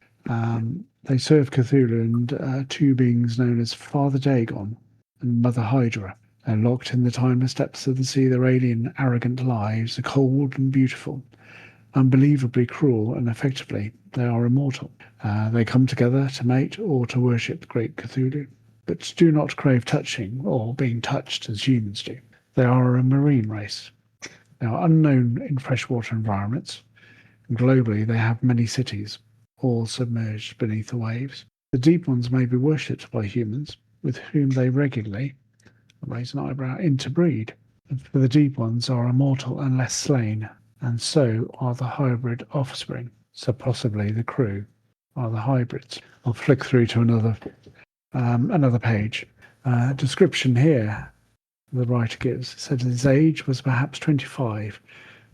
They serve Cthulhu and two beings known as Father Dagon and Mother Hydra. They're locked in the timeless depths of the sea. Their alien, arrogant lives are cold and beautiful, unbelievably cruel, and effectively they are immortal. They come together to mate or to worship great Cthulhu, but do not crave touching or being touched as humans do. They are a marine race. They are unknown in freshwater environments. Globally, they have many cities, all submerged beneath the waves. The Deep Ones may be worshipped by humans, with whom they regularly, raise an eyebrow, interbreed. For the Deep Ones are immortal unless slain, and so are the hybrid offspring. So possibly the crew are the hybrids. I'll flick through to another page. Description here the writer gives. It said his age was perhaps 25,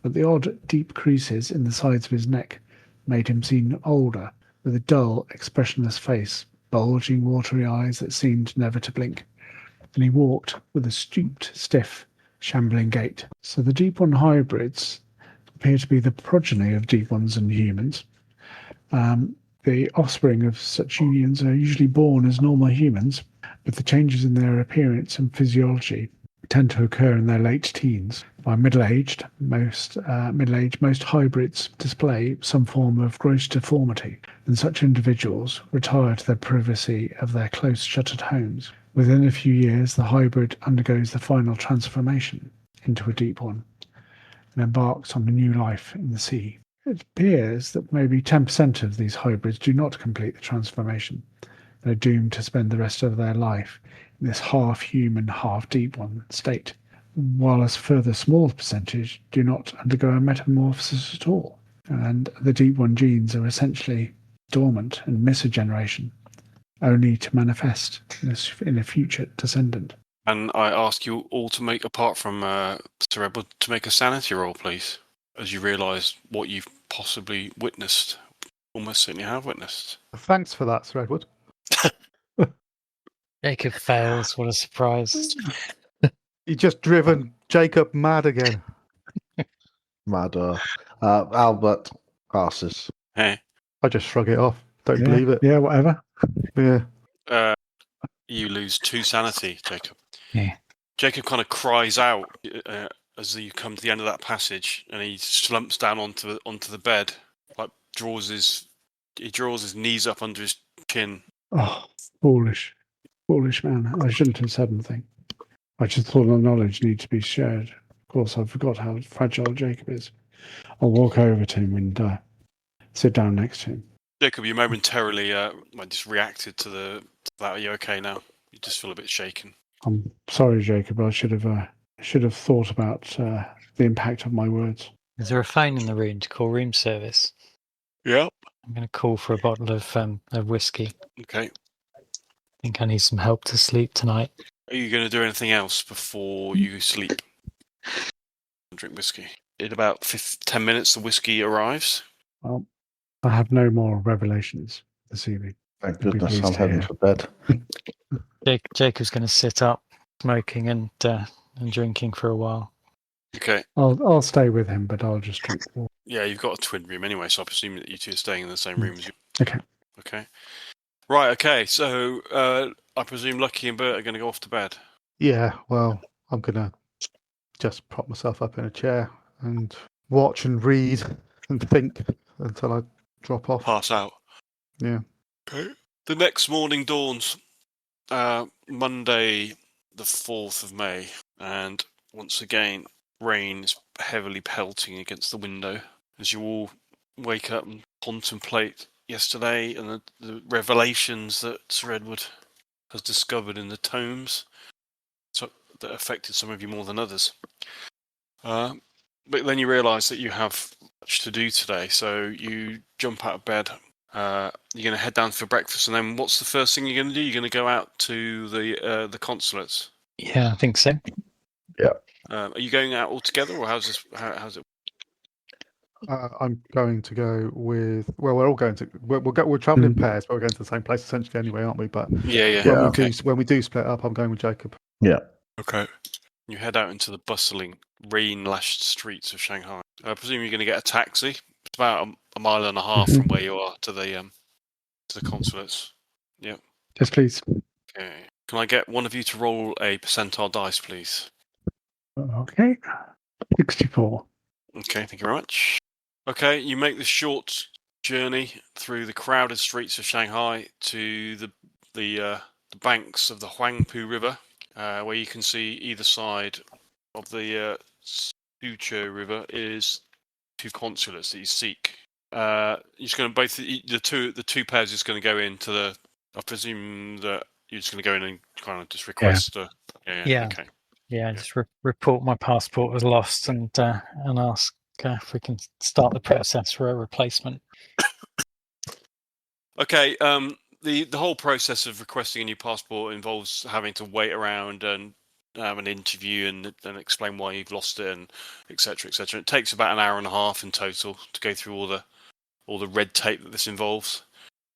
but the odd deep creases in the sides of his neck made him seem older, with a dull, expressionless face, bulging, watery eyes that seemed never to blink. And he walked with a stooped, stiff, shambling gait. So the Deep One hybrids appear to be the progeny of Deep Ones and humans. The offspring of such unions are usually born as normal humans, but the changes in their appearance and physiology tend to occur in their late teens. By middle-aged, most hybrids display some form of gross deformity, and such individuals retire to the privacy of their close shuttered homes. Within a few years, the hybrid undergoes the final transformation into a Deep One and embarks on a new life in the sea. It appears that maybe 10% of these hybrids do not complete the transformation. They're doomed to spend the rest of their life in this half-human, half-Deep One state, while a further small percentage do not undergo a metamorphosis at all. And the Deep One genes are essentially dormant and miss a generation, only to manifest in a future descendant. And I ask you all to make, apart from Sir Edward, to make a sanity roll, please, as you realise what you've possibly witnessed, almost certainly have witnessed. Thanks for that, Sir Edward. Jacob fails. What a surprise. You've just driven Jacob mad again. Mad. Albert passes. Hey. I just shrug it off. Don't Yeah, believe it. yeah, whatever. Yeah. You lose 2 sanity, Jacob. Yeah. Jacob kind of cries out as you come to the end of that passage, and he slumps down onto the bed, like draws his knees up under his chin. Oh, foolish man. I shouldn't have said anything. I just thought the knowledge needs to be shared. Of course, I forgot how fragile Jacob is. I'll walk over to him and sit down next to him. Jacob, you momentarily just reacted to that. Are you okay now? You just feel a bit shaken. I'm sorry, Jacob. I should have thought about the impact of my words. Is there a phone in the room to call room service? Yep. I'm going to call for a bottle of whiskey. Okay. I think I need some help to sleep tonight. Are you going to do anything else before you sleep? Drink whiskey. In about 10 minutes, the whiskey arrives. Well, I have no more revelations this evening. Thank You'll be goodness pleased I'm to heading hear. to bed. Jacob's going to sit up, smoking and drinking for a while. Okay. I'll stay with him, but I'll just drink more. Yeah, you've got a twin room anyway, so I presume that you two are staying in the same room as you. Okay. Okay. Right, okay. So I presume Lucky and Bert are going to go off to bed. Yeah, well, I'm going to just prop myself up in a chair and watch and read and think until I drop off. Pass out. Yeah. Okay. The next morning dawns. Monday, the 4th of May. And once again, rain is heavily pelting against the window as you all wake up and contemplate yesterday and the revelations that Sir Edward has discovered in the tomes that affected some of you more than others. But then you realise that you have much to do today, so you jump out of bed. You're going to head down for breakfast, and then what's the first thing you're going to do? You're going to go out to the consulates. Yeah, I think so. Yeah. Are you going out all together, or how's it? I'm going to go with. Well, we're all going to. We're traveling in pairs, but we're going to the same place essentially anyway, aren't we? But Yeah. when we do split up, I'm going with Jacob. Yeah. Okay. You head out into the bustling, rain-lashed streets of Shanghai. I presume you're going to get a taxi. It's about a mile and a half from where you are to the consulates. Yep. Yes, please. Okay. Can I get one of you to roll a percentile dice, please? Okay. 64. Okay, thank you very much. Okay, you make the short journey through the crowded streets of Shanghai to the banks of the Huangpu River, where you can see either side of the Sucho River is 2 consulates that you seek. You're just going to the two pairs are just going to go into the. I presume that you're just going to go in and kind of just request. Yeah. Okay. Yeah, just report my passport was lost and ask if we can start the process for a replacement. Okay. The whole process of requesting a new passport involves having to wait around and have an interview and explain why you've lost it and etc. etc. It takes about an hour and a half in total to go through all the red tape that this involves.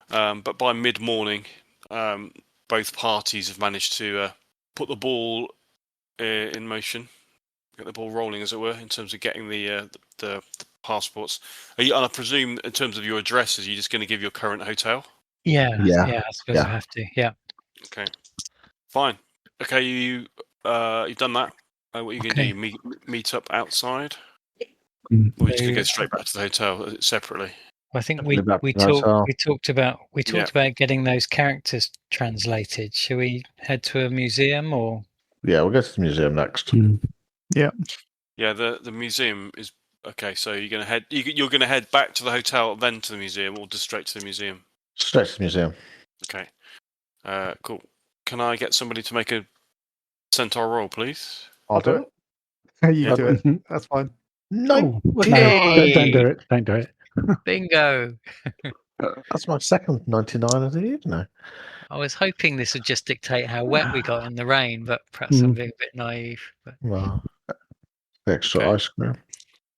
But by mid-morning, both parties have managed to put the ball in motion, get the ball rolling, as it were, in terms of getting the passports. And I presume, in terms of your addresses, you're just going to give your current hotel? Yeah, I suppose I have to. Yeah. Okay. Fine. Okay, you've done that. What are you going to do? Meet up outside? Or are you just going to go straight back to the hotel separately? I think we talked about getting those characters translated. Shall we head to a museum or? Yeah, we'll go to the museum next. Yeah. Yeah, the museum is okay. So you're going to head back to the hotel, then to the museum, or just straight to the museum? Straight to the museum. Okay. Cool. Can I get somebody to make a centaur roll, please? I'll do it. You do it. That's fine. No, Hey! don't do it. Don't do it. Bingo! That's my second 99 of the evening. I was hoping this would just dictate how wet we got in the rain, but perhaps I'm being a bit naive. But... Well, extra ice cream.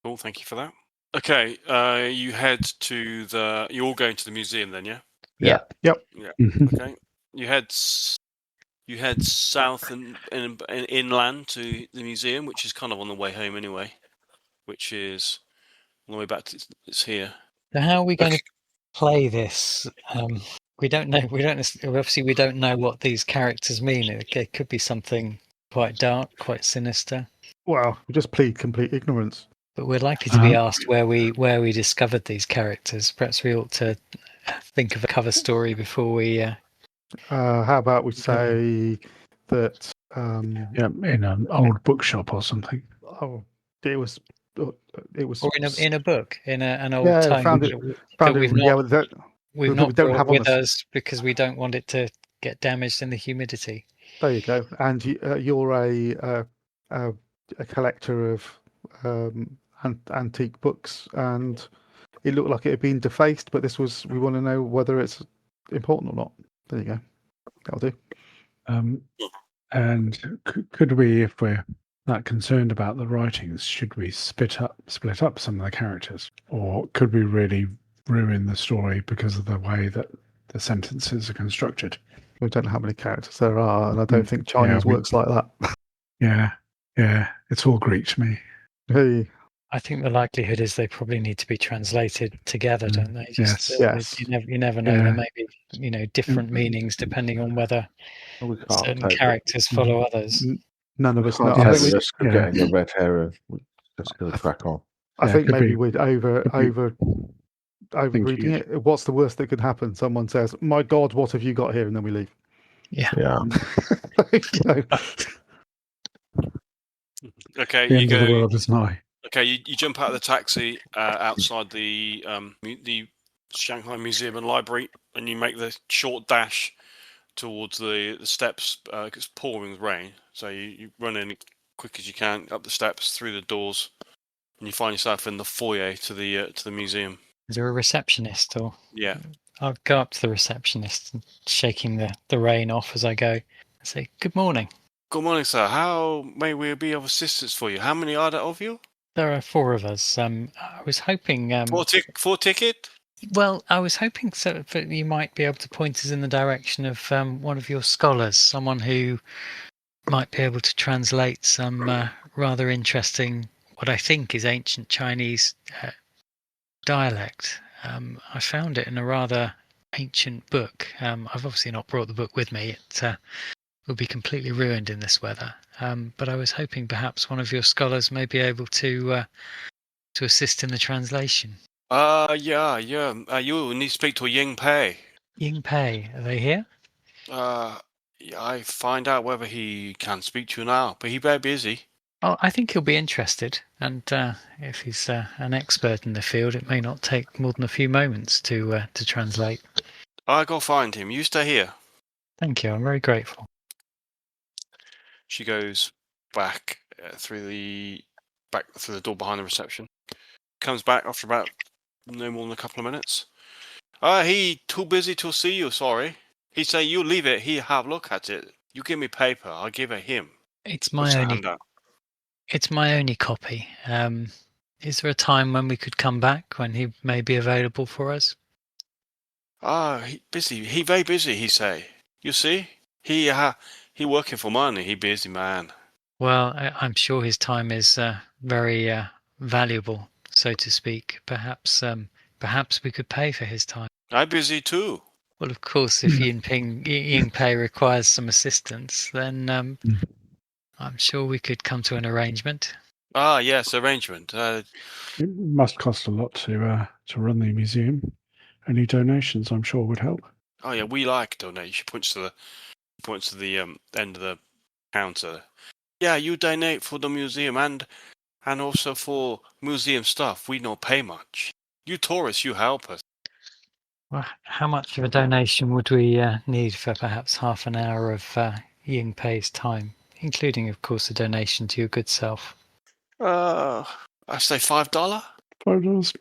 Cool, thank you for that. Okay, you head to you're all going to the museum then, yeah? Yeah. Yep. Yeah. Okay. You head south and inland to the museum, which is kind of on the way home anyway, which is on the way back to it's here. So how are we going to play this? We don't know. Obviously, we don't know what these characters mean. It could be something quite dark, quite sinister. Well, we just plead complete ignorance. But we're likely to be asked where we discovered these characters. Perhaps we ought to think of a cover story before we. How about we say that? In an old bookshop or something. Oh, it was. It was. Or in a book, in an old Yeah, tome found it. that we've not, we've not we don't brought have on with us because we don't want it to get damaged in the humidity. There you go. And you're a collector of antique books, and it looked like it had been defaced, but we want to know whether it's important or not. There you go. That'll do. And could we, if we're that concerned about the writings, should we split up some of the characters, or could we really ruin the story because of the way that the sentences are constructed? We don't know how many characters there are, and I don't think Chinese works like that. Yeah, it's all Greek to me. Hey. I think the likelihood is they probably need to be translated together, don't they? Yes. You never know. There may be, different meanings depending on whether certain characters follow others. None of us know. Can't take the risk of getting a red herring. Just going to crack on. I think maybe we'd over reading it. What's the worst that could happen? Someone says, "My God, what have you got here?" and then we leave. Yeah. Okay, the end of the world is nigh. Okay, you jump out of the taxi outside the Shanghai Museum and Library, and you make the short dash towards the steps. It's pouring with rain, so you run in quick as you can up the steps through the doors, and you find yourself in the foyer to the museum. Is there a receptionist or? Yeah. I'll go up to the receptionist, and shaking the rain off as I go. I say, "Good morning." Good morning, sir. How may we be of assistance for you? How many are there of you? There are 4 of us. I was hoping. 4 ticket? Well, I was hoping that you might be able to point us in the direction of one of your scholars, someone who might be able to translate some rather interesting, what I think is ancient Chinese dialect. I found it in a rather ancient book. I've obviously not brought the book with me. It will be completely ruined in this weather. But I was hoping perhaps one of your scholars may be able to assist in the translation. Yeah. You need to speak to Ying Pei. Ying Pei, are they here? I find out whether he can speak to you now, but he's very busy. Oh, I think he'll be interested, and if he's an expert in the field, it may not take more than a few moments to translate. I'll go find him. You stay here. Thank you. I'm very grateful. She goes back through the door behind the reception. Comes back after about no more than a couple of minutes. He too busy to see you. Sorry. He say you leave it. He have look at it. You give me paper. I'll give it him. It's my only copy. Is there a time when we could come back when he may be available for us? He busy. He very busy. He say. You see, he working for money. He busy man. Well, I'm sure his time is very valuable, so to speak. Perhaps we could pay for his time. I'm busy too. Well, of course, if Ying Pei requires some assistance, then I'm sure we could come to an arrangement. Yes, arrangement. It must cost a lot to run the museum. Any donations, I'm sure, would help. Oh yeah, we like donate. She points to the end of the counter. Yeah, you donate for the museum and also for museum stuff. We don't pay much. You tourists, you help us. Well, how much of a donation would we need for perhaps half an hour of Ying Pei's time, including, of course, a donation to your good self? I say $5. $5. What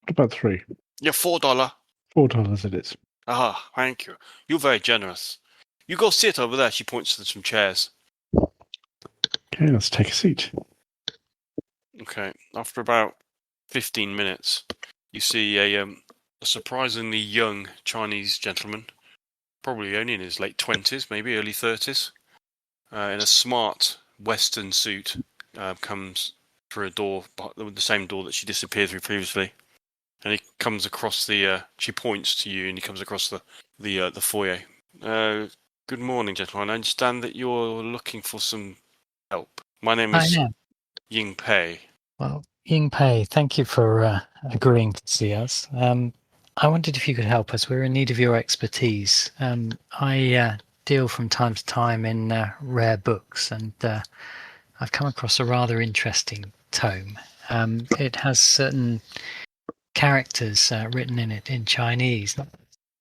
about $3? Yeah, $4. $4 it is. Thank you. You're very generous. You go sit over there. She points to some chairs. Okay, let's take a seat. Okay. After about 15 minutes, you see a surprisingly young Chinese gentleman, probably only in his late 20s, maybe early 30s, in a smart Western suit, comes through a door, the same door that she disappeared through previously. and he comes across the. She points to you, and he comes across the foyer. Good morning, gentlemen. I understand that you're looking for some help. My name I is am. Ying Pei. Well, Ying Pei, thank you for agreeing to see us. I wondered if you could help us. We're in need of your expertise. I deal from time to time in rare books, and I've come across a rather interesting tome. It has certain characters written in it in Chinese, not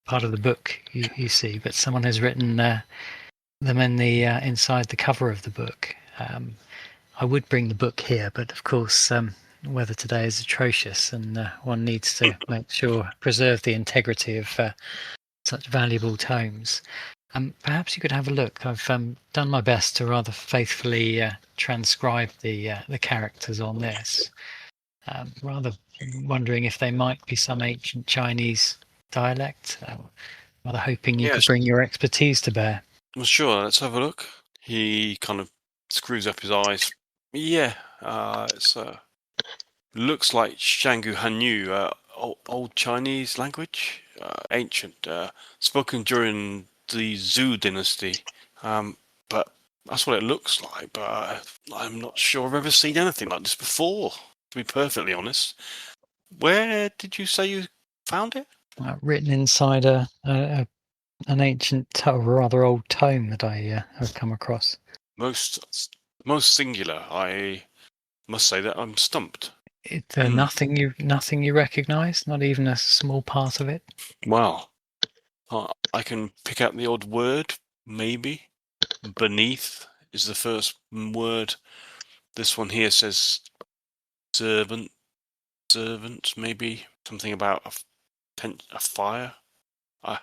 part of the book you see, but someone has written them in the inside the cover of the book. I would bring the book here, but of course, weather today is atrocious, and one needs to make sure preserve the integrity of such valuable tomes. Perhaps you could have a look. I've done my best to rather faithfully transcribe the characters on this. Rather wondering if they might be some ancient Chinese dialect. Rather hoping you could Yes. bring your expertise to bear. Well, sure. Let's have a look. He kind of screws up his eyes. Yeah, it's looks like Shangu Hanyu, old Chinese language, ancient, spoken during the Zhou dynasty. But that's what it looks like. But I'm not sure I've ever seen anything like this before, to be perfectly honest. Where did you say you found it? Written inside an ancient, or rather old tome that I have come across. Most singular. I must say that I'm stumped. Nothing you recognise, not even a small part of it. Well, I can pick out the odd word, maybe. Beneath is the first word. This one here says servant, maybe something about a fire. I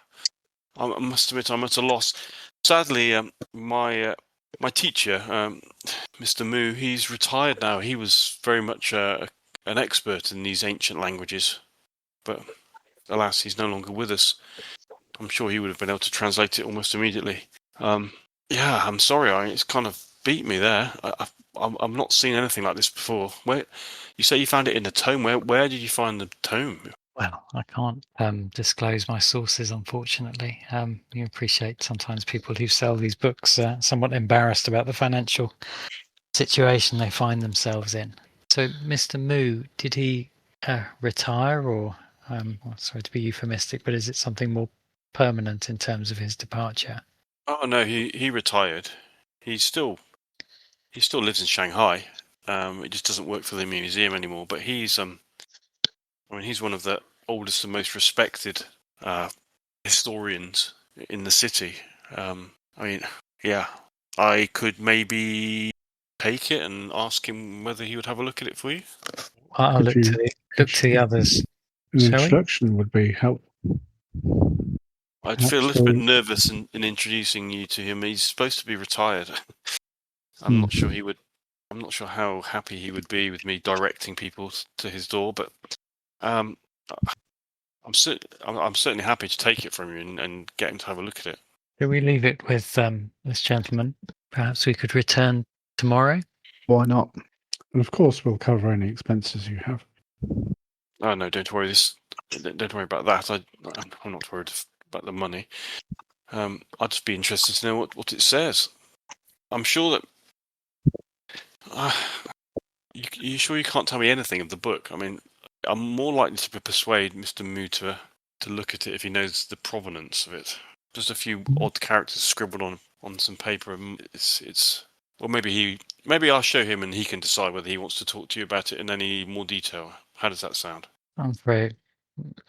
must admit I'm at a loss. Sadly, my teacher, Mr. Moo, he's retired now. He was very much an expert in these ancient languages, but alas, he's no longer with us. I'm sure he would have been able to translate it almost immediately. Yeah, I'm sorry. It's kind of beat me there. I've not seen anything like this before. Where you say you found it in a tome? Where did you find the tome? Well, I can't disclose my sources, unfortunately. You appreciate sometimes people who sell these books somewhat embarrassed about the financial situation they find themselves in. So, Mr. Moo, did he retire, or sorry to be euphemistic, but is it something more permanent in terms of his departure? Oh no, he retired. He still lives in Shanghai. It just doesn't work for the museum anymore. But he's he's one of the oldest and most respected historians in the city. Yeah, I could maybe take it and ask him whether he would have a look at it for you. Could I'll look you- to the others. An Shall we? introduction would be helpful. I'd feel a little bit nervous in introducing you to him. He's supposed to be retired. I'm not sure he would. I'm not sure how happy he would be with me directing people to his door, but I'm certainly happy to take it from you and get him to have a look at it. Do we leave it with this gentleman? Perhaps we could return tomorrow. Why not? And of course, we'll cover any expenses you have. Oh no, don't worry. Don't worry about that. I'm not worried about the money. I'd just be interested to know what it says. I'm sure that. You sure you can't tell me anything of the book? I mean, I'm more likely to persuade Mr. Moo to look at it if he knows the provenance of it. Just a few odd characters scribbled on some paper. It's well, maybe I'll show him and he can decide whether he wants to talk to you about it in any more detail. How does that sound?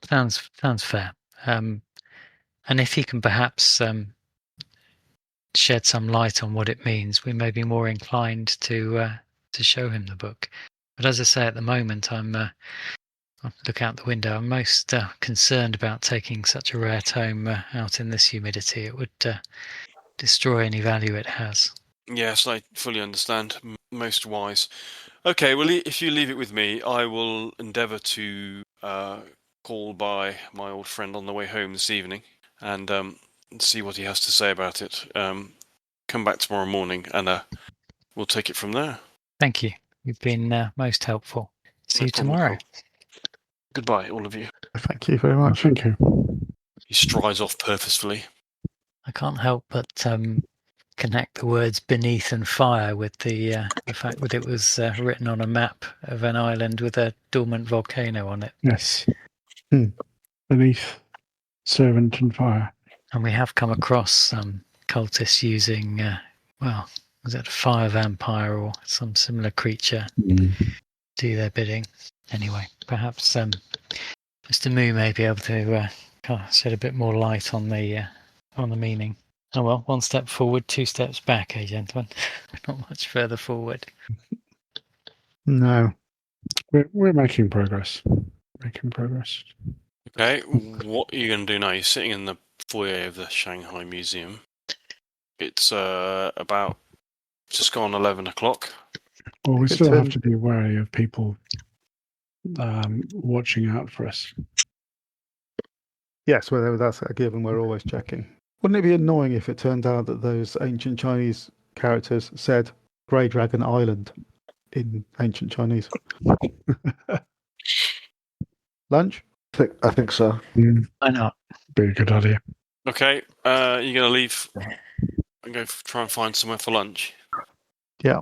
Sounds fair. And if he can perhaps shed some light on what it means, we may be more inclined to show him the book. But as I say, at the moment, I look out the window. I'm most concerned about taking such a rare tome out in this humidity. It would destroy any value it has. Yes, I fully understand. Most wise. Okay, well, if you leave it with me, I will endeavour to call by my old friend on the way home this evening and see what he has to say about it. Come back tomorrow morning and we'll take it from there. Thank you. You've been most helpful. See No you problem at tomorrow. all. Goodbye, all of you. Thank you very much. Thank you. He strides off purposefully. I can't help but connect the words beneath and fire with the fact that it was written on a map of an island with a dormant volcano on it. Yes. Beneath, servant and fire. And we have come across some cultists using, was it a fire vampire or some similar creature to do their bidding? Anyway, perhaps Mr. Moo may be able to shed a bit more light on the meaning. Oh well, 1 step forward, 2 steps back, gentlemen. Not much further forward. No. We're making progress. Okay, what are you going to do now? You're sitting in the foyer of the Shanghai Museum. It's about just gone 11 o'clock. Well, we still have to be wary of people watching out for us. Yes, well, that's a given. We're always checking. Wouldn't it be annoying if it turned out that those ancient Chinese characters said Grey Dragon Island in ancient Chinese? Lunch? I think so. Why not? Be a good idea. Okay, you're going to leave and go try and find somewhere for lunch? Yeah.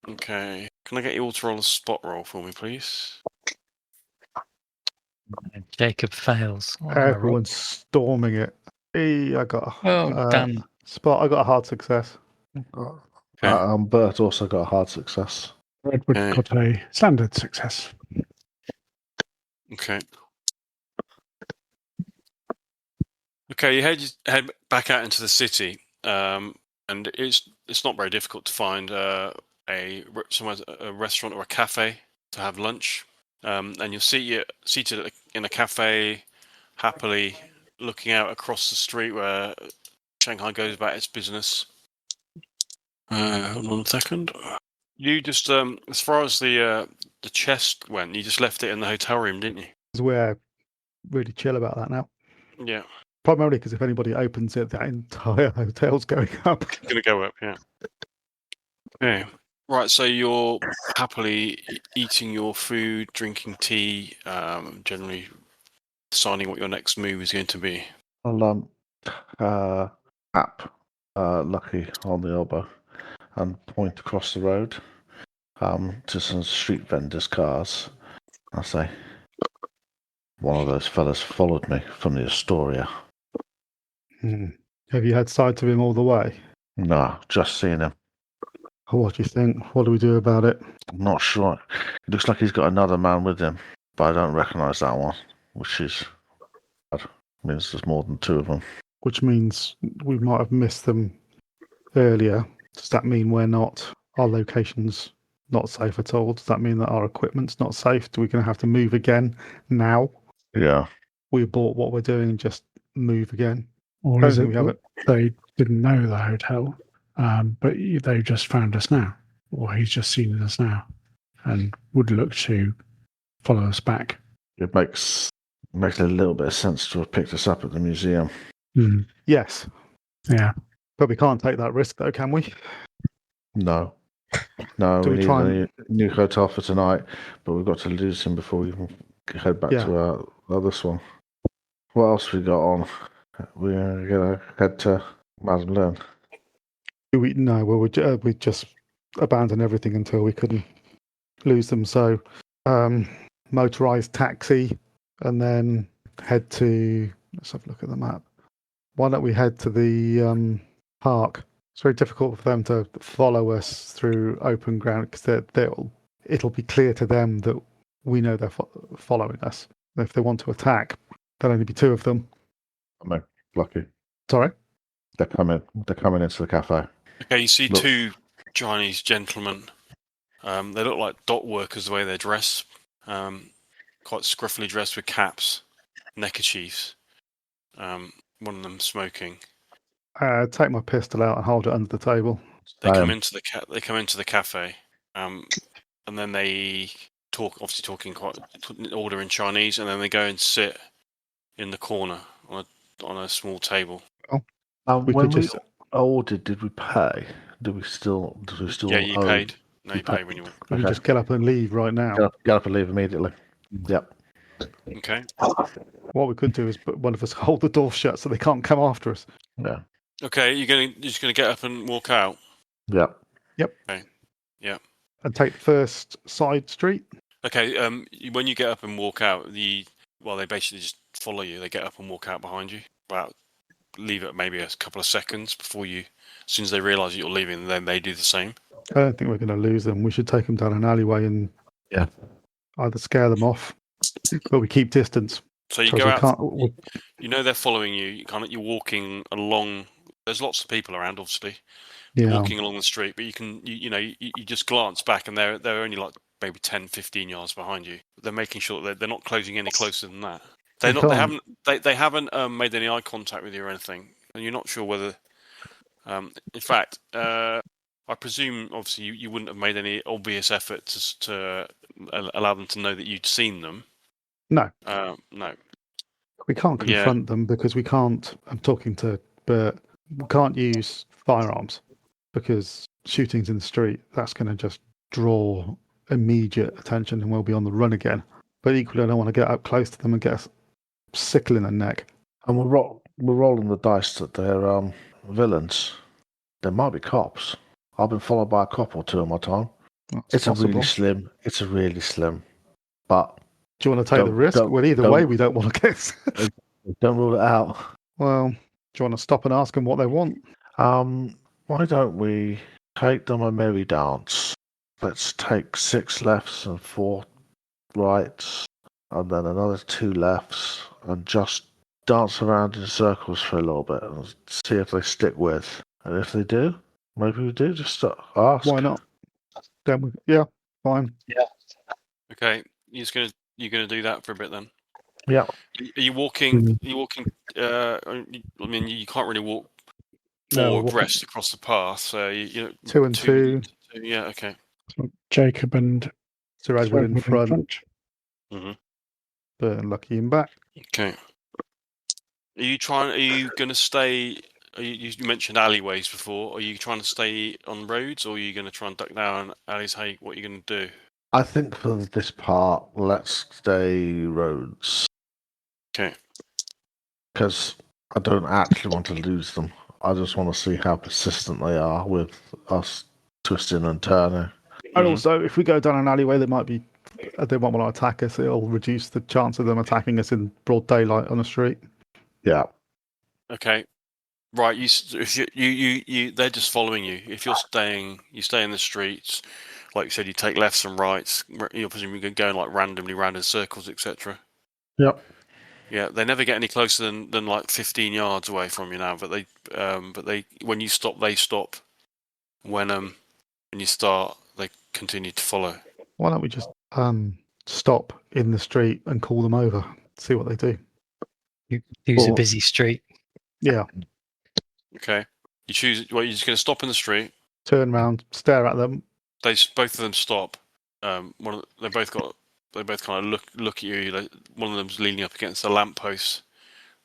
Okay. Can I get you all to roll a spot roll for me, please? Jacob fails. Everyone's storming it. I got done. spot. I got a hard success. Okay. Bert also got a hard success. Redwood got a standard success. Okay. Okay, you head back out into the city, and it's not very difficult to find a restaurant or a cafe to have lunch. And you'll see you seated in a cafe, happily looking out across the street where Shanghai goes about its business. Hold on a second. You just, as far as the chest went, you just left it in the hotel room, didn't you? We're really chill about that now. Yeah. Primarily because if anybody opens it, that entire hotel's going up. It's going to go up, yeah. Okay. Right, so you're happily eating your food, drinking tea, generally deciding what your next move is going to be. I'll tap Lucky on the elbow and point across the road to some street vendors' cars. I'll say, one of those fellas followed me from the Astoria. Have you had sight of him all the way? No, just seen him. What do you think? What do we do about it? I'm not sure. It looks like he's got another man with him, but I don't recognise that one, which is bad. Means there's more than 2 of them. Which means we might have missed them earlier. Does that mean our location's not safe at all? Does that mean that our equipment's not safe? Are we going to have to move again now? Yeah. We bought what we're doing and just move again? Or is it they didn't know the hotel, but they just found us now, or he's just seen us now and would look to follow us back? It makes a little bit of sense to have picked us up at the museum. Yes. Yeah. But we can't take that risk, though, can we? No. No, Do we we need try a new hotel for tonight, but we've got to lose him before we can head back to our other one. What else we got on? We're going to head to Madame Learn. We just abandoned everything until we couldn't lose them. So, motorized taxi, and then head to. Let's have a look at the map. Why don't we head to the park? It's very difficult for them to follow us through open ground because it'll be clear to them that we know they're following us. If they want to attack, there'll only be 2 of them. No, Lucky. Sorry? They're coming into the cafe. Okay, you see 2 Chinese gentlemen. They look like dock workers the way they're dressed. Quite scruffily dressed with caps, neckerchiefs. One of them smoking. Take my pistol out and hold it under the table. They come into the cafe, and then they talk. Obviously, talking quite order in Chinese, and then they go and sit in the corner on a small table. When we ordered, did we pay? Do we still? Yeah, you paid. No, you paid when you went. We just get up and leave right now. Get up and leave immediately. Yep. Okay. What we could do is put one of us hold the door shut so they can't come after us. Yeah. Okay, you're just gonna get up and walk out. Yeah. Okay. Yeah. And take the first side street. Okay. When you get up and walk out, they basically just follow you. They get up and walk out behind you. Leave it maybe a couple of seconds before you. As soon as they realise that you're leaving, then they do the same. I don't think we're going to lose them. We should take them down an alleyway and either scare them off, but we keep distance. So you go out. You know they're following you. You're walking along. There's lots of people around, obviously. You're walking along the street, but you just glance back, and they're only like maybe 10, 15 yards behind you. They're making sure that they're not closing any closer than that. They haven't made any eye contact with you or anything, and you're not sure whether. In fact, I presume obviously you wouldn't have made any obvious effort to allow them to know that you'd seen them. No. No. We can't confront them because we can't. I'm talking to Bert. We can't use firearms because shootings in the street, that's going to just draw immediate attention and we'll be on the run again. But equally, I don't want to get up close to them and get a sickle in the neck. And we're rolling the dice that they're villains. There might be cops. I've been followed by a cop or two in my time. It's possible. It's a really slim. But do you want to take the risk? Well, either way, we don't want to get. Don't rule it out. Well, do you want to stop and ask them what they want? Why don't we take them a merry dance? Let's take 6 lefts and 4 rights, and then another 2 lefts, and just dance around in circles for a little bit and see if they stick with. And if they do, maybe we do just ask. Why not? Then fine. Yeah. Okay, you're gonna do that for a bit then. Yeah. Are you walking? Are you walking? I mean, you can't really walk 4 abreast across the path. So you 2 and 2. Yeah. Okay. So Jacob and Sir Edward in front. Mm-hmm. Bert and Lucky in back. Okay. Are you going to stay? You mentioned alleyways before. Are you trying to stay on roads, or are you going to try and duck down alleys? Hey, what are you going to do? I think for this part, let's stay roads. Okay. Because I don't actually want to lose them. I just want to see how persistent they are with us twisting and turning. And also, if we go down an alleyway, they might want to attack us. It'll reduce the chance of them attacking us in broad daylight on the street. Yeah. Okay. Right. They're just following you. If you stay in the streets. Like you said, you take lefts and rights. You're presumably going like randomly round in circles, etc. Yep. Yeah, they never get any closer than like 15 yards away from you now. But they when you stop, they stop. When you start, they continue to follow. Why don't we just stop in the street and call them over? See what they do. Use a busy street. Yeah. Okay. You choose. Well, you're just going to stop in the street. Turn around, stare at them. Both of them stop. They both kind of look at you. One of them's leaning up against a lamppost,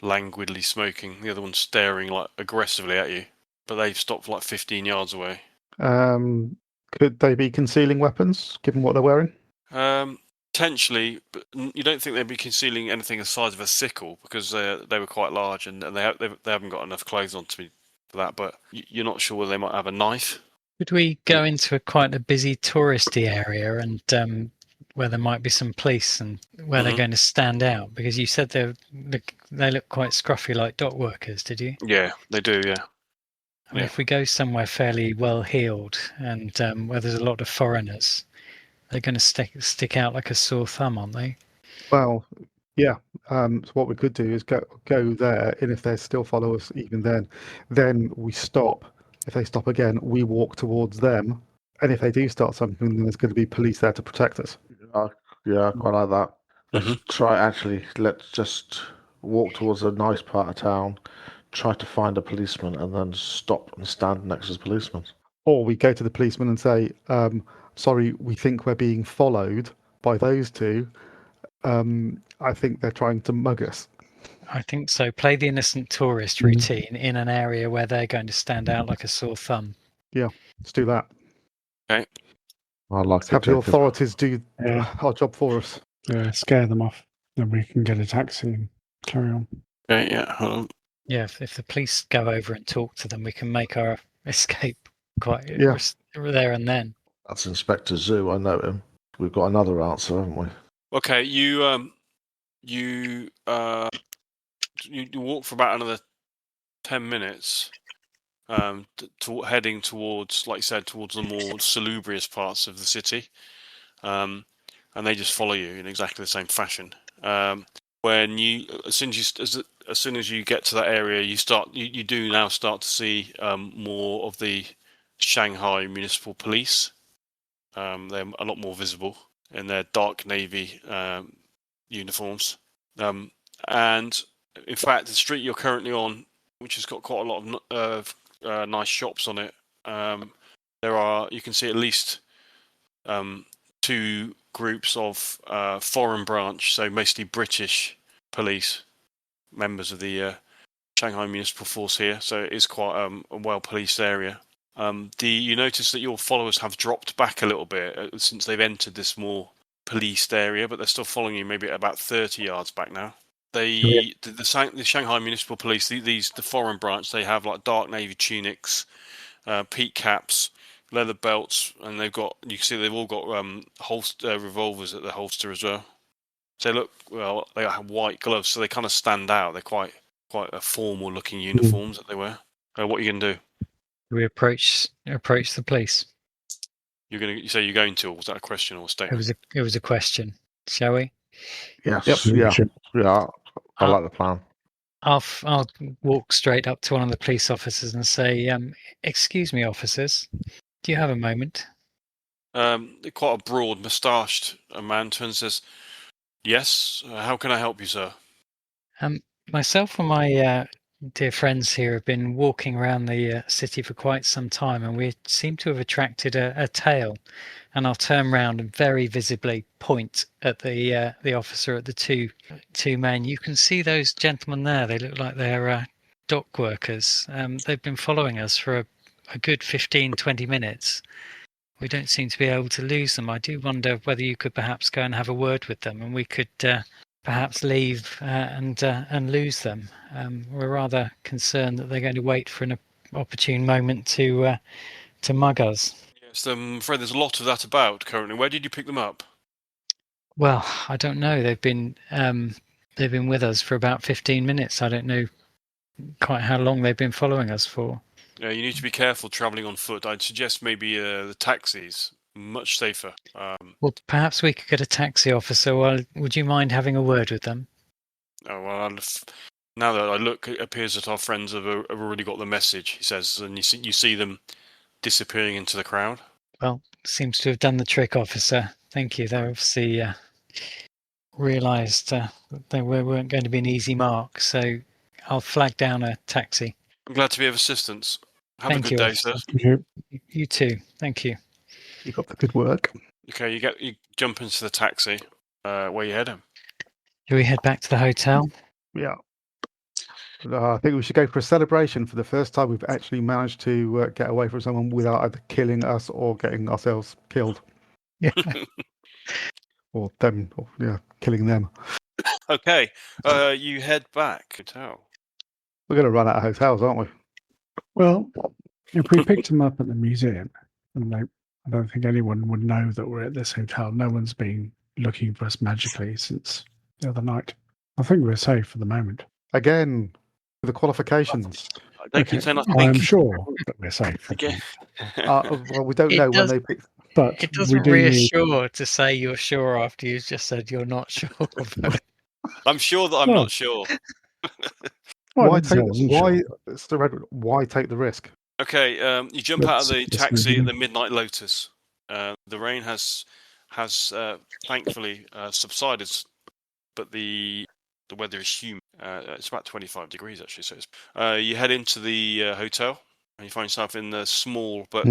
languidly smoking. The other one's staring like aggressively at you. But they've stopped like 15 yards away. Could they be concealing weapons, given what they're wearing? Potentially, but you don't think they'd be concealing anything the size of a sickle because they were quite large and they haven't got enough clothes on for that. But you're not sure whether they might have a knife. Could we go into quite a busy touristy area and where there might be some police and where they're going to stand out? Because you said they look quite scruffy like dock workers, did you? Yeah, they do, yeah. I mean, if we go somewhere fairly well-heeled and where there's a lot of foreigners, they're going to stick out like a sore thumb, aren't they? Well, yeah. So what we could do is go there, and if they still follow us even then we stop. If they stop again, we walk towards them. And if they do start something, then there's going to be police there to protect us. Yeah, I quite like that. Let's just walk towards a nice part of town, try to find a policeman, and then stop and stand next to the policeman. Or we go to the policeman and say, sorry, we think we're being followed by those two. I think they're trying to mug us. I think so. Play the innocent tourist routine in an area where they're going to stand out like a sore thumb. Yeah, let's do that. Okay. I like have the authorities do our job for us. Yeah, scare them off. then we can get a taxi and carry on. Okay, yeah, hold on. Yeah, if the police go over and talk to them, we can make our escape quite there and then. That's Inspector Zoo. I know him. We've got another answer, haven't we? Okay, you walk for about another 10 minutes, heading towards, like you said, towards the more salubrious parts of the city, and they just follow you in exactly the same fashion. When as soon as you get to that area, you do now start to see more of the Shanghai Municipal Police. They're a lot more visible in their dark navy uniforms. And in fact, the street you're currently on, which has got quite a lot of nice shops on it, you can see at least 2 groups of foreign branch, so mostly British police, members of the Shanghai Municipal Force here. So it is quite a well-policed area. You notice that your followers have dropped back a little bit since they've entered this more policed area, but they're still following you maybe about 30 yards back now. The Shanghai Municipal Police, the foreign branch, they have like dark navy tunics, peak caps, leather belts, and you can see they've all got revolvers at the holster as well. So they have white gloves, so they kind of stand out. They're quite a formal looking uniforms that they wear. What are you going to do? We approach the police. You say you're going to, or was that a question or a statement? It was a question. Shall we? Yes. Yep. Yeah. I like the plan. I'll walk straight up to one of the police officers and say, "Excuse me, officers, do you have a moment?" Quite a broad, moustached man turns and says, "Yes. How can I help you, sir?" Myself and my dear friends here have been walking around the city for quite some time, and we seem to have attracted a tail. And I'll turn round and very visibly point at the officer, at the two men. You can see those gentlemen there. They look like they're dock workers. They've been following us for a good 15, 20 minutes. We don't seem to be able to lose them. I do wonder whether you could perhaps go and have a word with them, and we could perhaps leave and lose them. We're rather concerned that they're going to wait for an opportune moment to mug us. Yes, I'm afraid there's a lot of that about currently. Where did you pick them up? Well, I don't know. They've been with us for about 15 minutes. I don't know quite how long they've been following us for. You need to be careful travelling on foot. I'd suggest maybe the taxis, much safer. Well, perhaps we could get a taxi, officer. Well, would you mind having a word with them? Oh, well, now that I look, it appears that our friends have already got the message, he says, and you see them disappearing into the crowd. Well, seems to have done the trick, officer. Thank you. They obviously realised that they weren't going to be an easy mark, so I'll flag down a taxi. I'm glad to be of assistance. Have a good day, sir. You too. Thank you. Keep up the good work. Okay, you jump into the taxi. Where are you heading? Do we head back to the hotel? Yeah. I think we should go for a celebration for the first time we've actually managed to get away from someone without either killing us or getting ourselves killed. Yeah. Or them, killing them. Okay, you head back. Hotel. We're going to run out of hotels, aren't we? Well, if we picked them up at the museum, and I don't think anyone would know that we're at this hotel. No one's been looking for us magically since the other night. I think we're safe for the moment. Again, with the qualifications. I'm sure that we're safe. Again. Well, we don't know when they pick. But it doesn't reassure to say you're sure after you've just said you're not sure. I'm sure that I'm not sure. Why take the risk? Okay, you jump out of the taxi at the Midnight Lotus. The rain has thankfully subsided, but the weather is humid. It's about 25 degrees actually. So you head into the hotel and you find yourself in the small but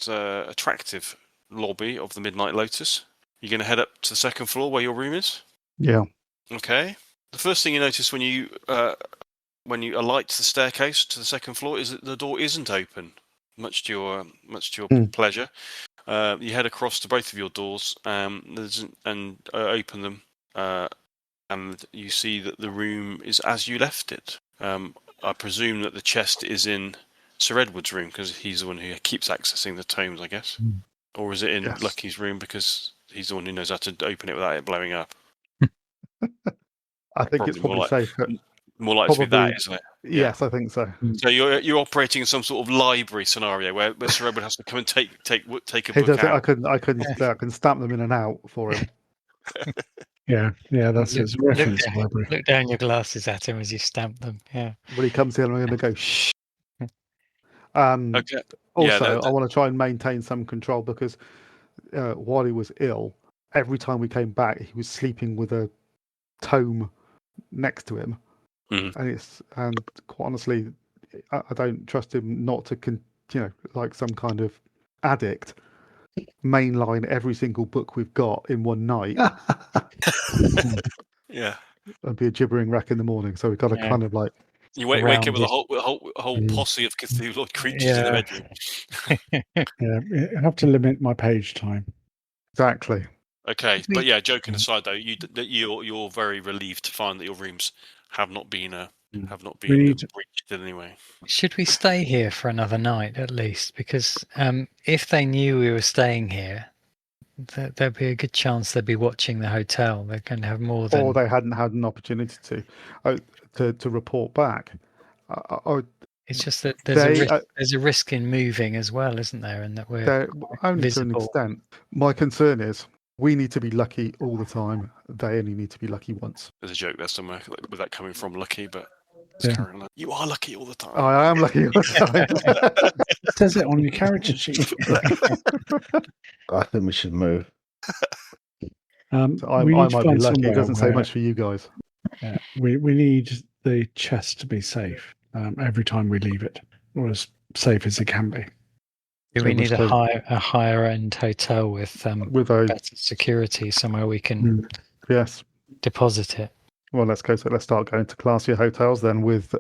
attractive lobby of the Midnight Lotus. You're going to head up to the second floor where your room is? Yeah. Okay. The first thing you notice when you alight the staircase to the second floor is that the door isn't open, much to your pleasure. You head across to both of your doors and open them, and you see that the room is as you left it. I presume that the chest is in Sir Edward's room because he's the one who keeps accessing the tomes, I guess. Or is it in Lucky's room because he's the one who knows how to open it without it blowing up? I think it's probably safer. More likely to be that, isn't it? Yes, I think so. So you're operating in some sort of library scenario where Sir Edward has to come and take a He book does it. out. I can stamp them in and out for him. Yeah, that's his reference library. Look down your glasses at him as you stamp them. Yeah. When he comes in, I'm going to go shh. Okay. Also, I want to try and maintain some control because while he was ill, every time we came back, he was sleeping with a tome next to him, and quite honestly, I don't trust him not to like some kind of addict, mainline every single book we've got in one night. Yeah, and be a gibbering wreck in the morning. So we've got to kind of like you wake up with a whole posse of Cthulhu creatures in the bedroom. I have to limit my page time. Exactly. Okay, but yeah, joking aside though, you're very relieved to find that your rooms have not been breached in any way. Should we stay here for another night at least? Because if they knew we were staying here, there'd be a good chance they'd be watching the hotel. They're going to have more than. Or they hadn't had an opportunity to report back. It's just that there's a risk in moving as well, isn't there? And that we're only visible. to an extent. My concern is we need to be lucky all the time. They only need to be lucky once. There's a joke there somewhere with that coming from Lucky, but you are lucky all the time. I am lucky all the time. It says it on your character sheet. I think we should move. I might be lucky. It doesn't say much for you guys. Yeah, we need the chest to be safe every time we leave it, or as safe as it can be. Do we need a higher end hotel with better security, somewhere we can deposit it? Well, let's start going to classier hotels then with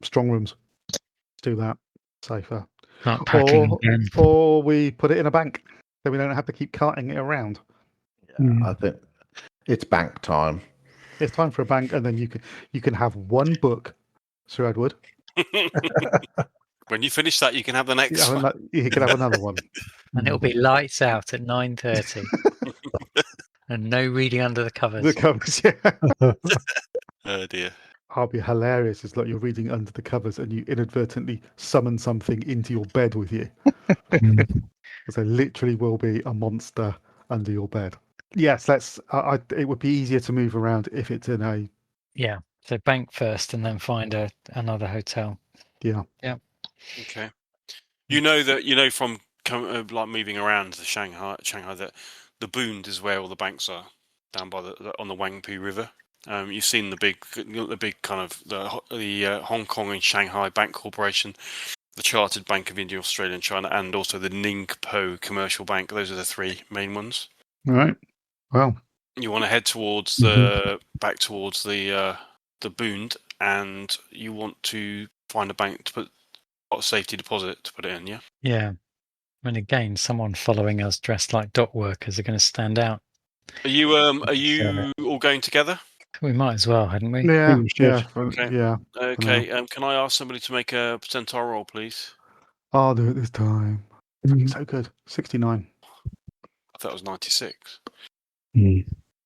strong rooms. Let's do that. Safer. Not packing or we put it in a bank, so we don't have to keep carting it around. I think it's bank time. It's time for a bank, and then you can have one book, Sir Edward. When you finish that, you can have the next one. You can have another one. And it'll be lights out at 9:30. And no reading under the covers. The covers, yeah. Oh dear. I'll be hilarious. It's like you're reading under the covers and you inadvertently summon something into your bed with you. Because there literally will be a monster under your bed. Yes, it would be easier to move around if it's in a... Yeah, so bank first and then find another hotel. Yeah. Yeah. Okay. You know from like moving around the Shanghai that the Bund is where all the banks are, down by on the Wangpu River. You've seen the big kind of the Hong Kong and Shanghai Bank Corporation, the Chartered Bank of India, Australia, and China, and also the Ningpo Commercial Bank. Those are the three main ones. All right. Well, you want to head towards back towards the Bund, and you want to find a bank to put a safety deposit to put it in. Yeah. Yeah. And again, someone following us dressed like dock workers are going to stand out. Are you all going together? We might as well, hadn't we? Yeah. Okay. Yeah. Okay. Can I ask somebody to make a percentile roll, please? I'll do it this time. So good. 69. I thought it was 96.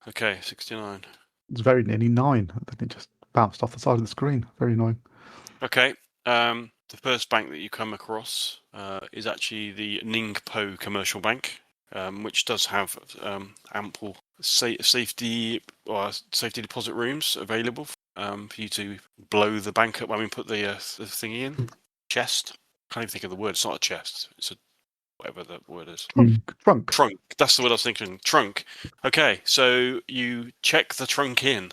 Okay, 69. It's very nearly 9. Then it just bounced off the side of the screen. Very annoying. Okay. The first bank that you come across is actually the Ningpo Commercial Bank, which does have ample safety deposit rooms available for you to blow the bank up. I mean, put the thingy in chest. Can't even think of the word. It's not a chest. It's a whatever the word is. Trunk. That's the word I was thinking. Trunk. Okay, so you check the trunk in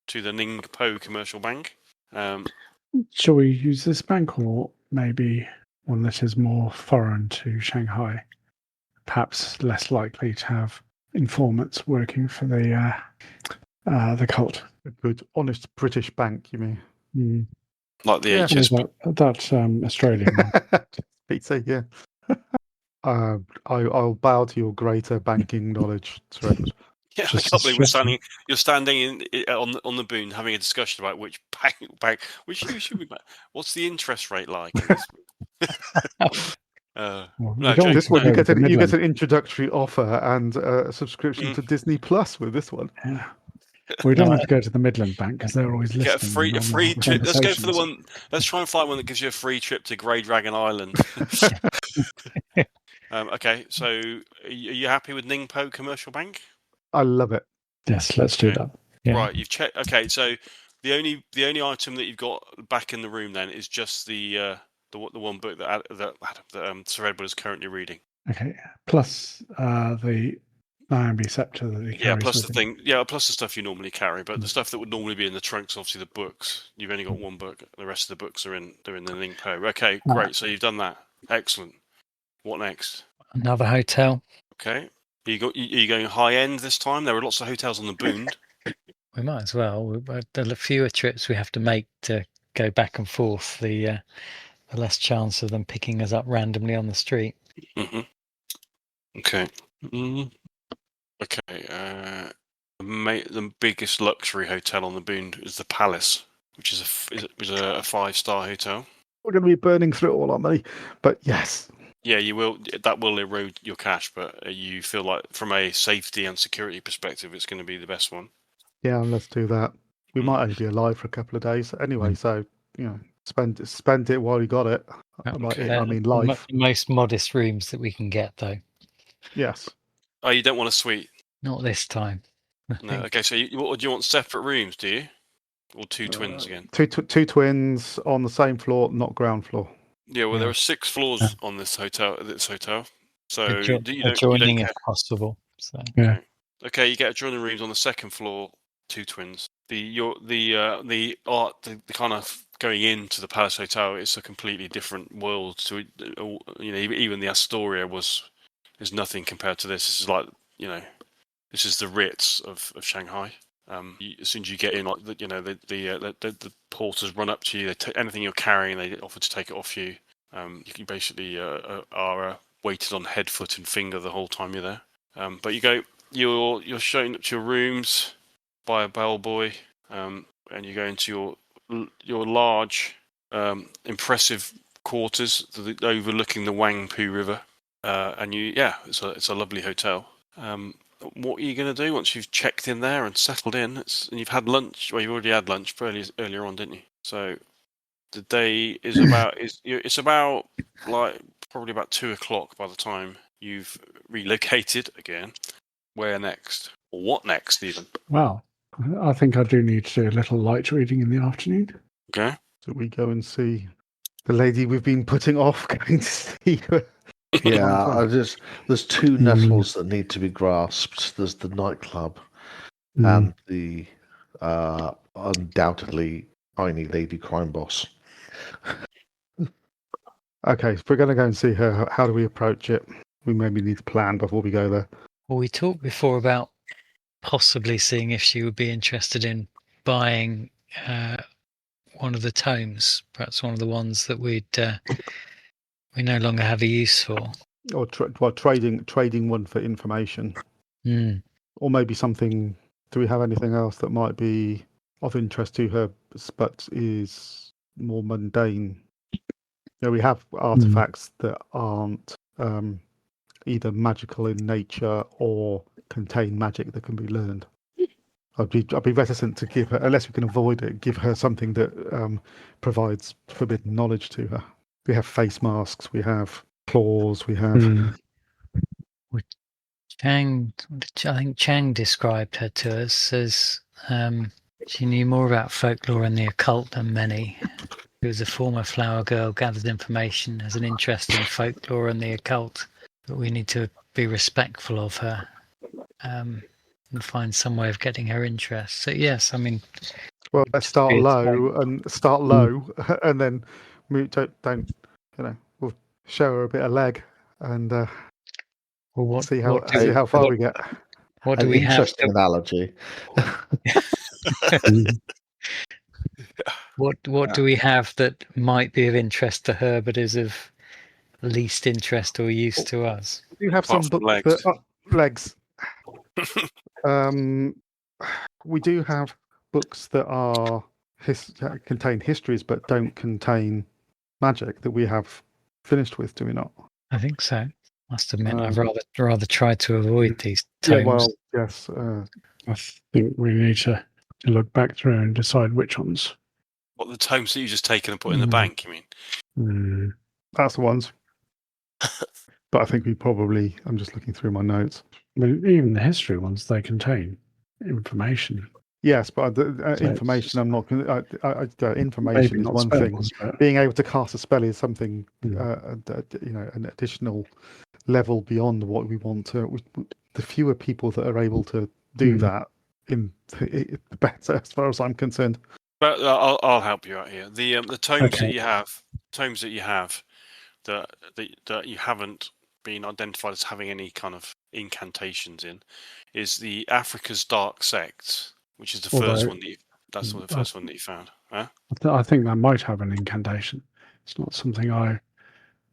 to the Ningpo Commercial Bank. Shall we use this bank or maybe one that is more foreign to Shanghai? Perhaps less likely to have informants working for the cult. A good, honest British bank, you mean? Like the HS. That Australian one. PT, yeah. I'll bow to your greater banking knowledge, Sir Edward. Yeah, I Just can't believe we're stressing. You're standing on the boon, having a discussion about which bank which should we. What's the interest rate like in this? Well, No, we don't want This to one go you with get the you get Midland. an introductory offer and a subscription Mm. to Disney Plus with this one. Yeah. We don't want to go to the Midland Bank because they're always Get a listening. free on trip. Let's go for the conversations. one. Let's try and fly one that gives you a free trip to Grey Dragon Island. Okay, so are you happy with Ningpo Commercial Bank? I love it. Yes, let's do Okay. that. Yeah. Right, you've checked. Okay, so the only item that you've got back in the room then is just the one book that Sir Edward is currently reading. Okay. Plus the Iambi scepter that he carries. Yeah, plus with the him. thing. Yeah, plus the stuff you normally carry, but the stuff that would normally be in the trunks, obviously the books. You've only got one book. The rest of the books they're in the Ningpo. Okay, great. So you've done that. Excellent. What next? Another hotel. Okay. Are you going high end this time? There are lots of hotels on the Boon. We might as well. The fewer trips we have to make to go back and forth, the less chance of them picking us up randomly on the street. Mm-hmm. Okay. Mm. Okay. The biggest luxury hotel on the Boon is the Palace, which is a 5-star hotel. We're going to be burning through all our money, but yes. Yeah, you will. That will erode your cash, but you feel like from a safety and security perspective, it's going to be the best one. Yeah, let's do that. We might only be alive for a couple of days anyway, so spend it while you got it. Okay. I mean, life. The most modest rooms that we can get, though. Yes. Oh, you don't want a suite? Not this time. No. Okay, so do you want separate rooms? Do you, or two twins again? Two twins on the same floor, not ground floor. Yeah. Well, there are 6 floors on this hotel. So you adjoining don't if possible. So Yeah. Okay, you get adjoining rooms on the second floor, 2 twins. The kind of going into the Palace Hotel is a completely different world to even the Astoria is nothing compared to this. This is like this is the Ritz of Shanghai. As soon as you get in, like the porters run up to you. Anything you're carrying, they offer to take it off you. You basically are weighted on head, foot, and finger the whole time you're there. But you're shown up to your rooms by a bellboy, and you go into your large, impressive quarters overlooking the Wangpu River, and it's a lovely hotel. What are you going to do once you've checked in there and settled in? And you've had lunch. Well, you already had lunch earlier on, didn't you? So the day is it's about like probably about 2:00 by the time you've relocated again. Where next? Or what next, even? Well, I think I do need to do a little light reading in the afternoon. Okay. So we go and see the lady we've been putting off going to see her. Yeah, there's 2 nettles that need to be grasped. There's the nightclub and the undoubtedly tiny lady crime boss. Okay, if we're going to go and see her, how do we approach it? We maybe need to plan before we go there. Well, we talked before about possibly seeing if she would be interested in buying one of the tomes, perhaps one of the ones that we no longer have a use for. Or trading one for information. Or maybe something. Do we have anything else that might be of interest to her, but is more mundane? We have artifacts that aren't either magical in nature or contain magic that can be learned. I'd be reticent to give her, unless we can avoid it, give her something that provides forbidden knowledge to her. We have face masks, we have claws, we have. I think Chang described her to us as she knew more about folklore and the occult than many. She was a former flower girl, gathered information, has an interest in folklore and the occult, but we need to be respectful of her and find some way of getting her interest. So yes, I mean, well, let's start low and then move. Don't we'll show her a bit of leg and see how far we get. What do we have? Interesting analogy. What do we have that might be of interest to her, but is of least interest or use to us. We do have Apart some from books legs. legs. We do have books that are contain histories but don't contain magic that we have finished with, do we not? I think so. Must admit, I've rather tried to avoid these tomes. Yeah, well, yes. I think we need to look back through and decide which ones. What, the tomes that you just taken and put in the bank, you mean? That's the ones. But I think we probably, I'm just looking through my notes. I mean, even the history ones, they contain information. Yes, but information, I'm not going to... information is one thing. But being able to cast a spell is something, an additional level beyond what we want to... The fewer people that are able to do that, the better, as far as I'm concerned. But I'll help you out here. The tomes that you have, that you haven't been identified as having any kind of incantations in, is the Africa's Dark Sects, which is the first one the first one that you found. Huh? I think that might have an incantation. It's not something I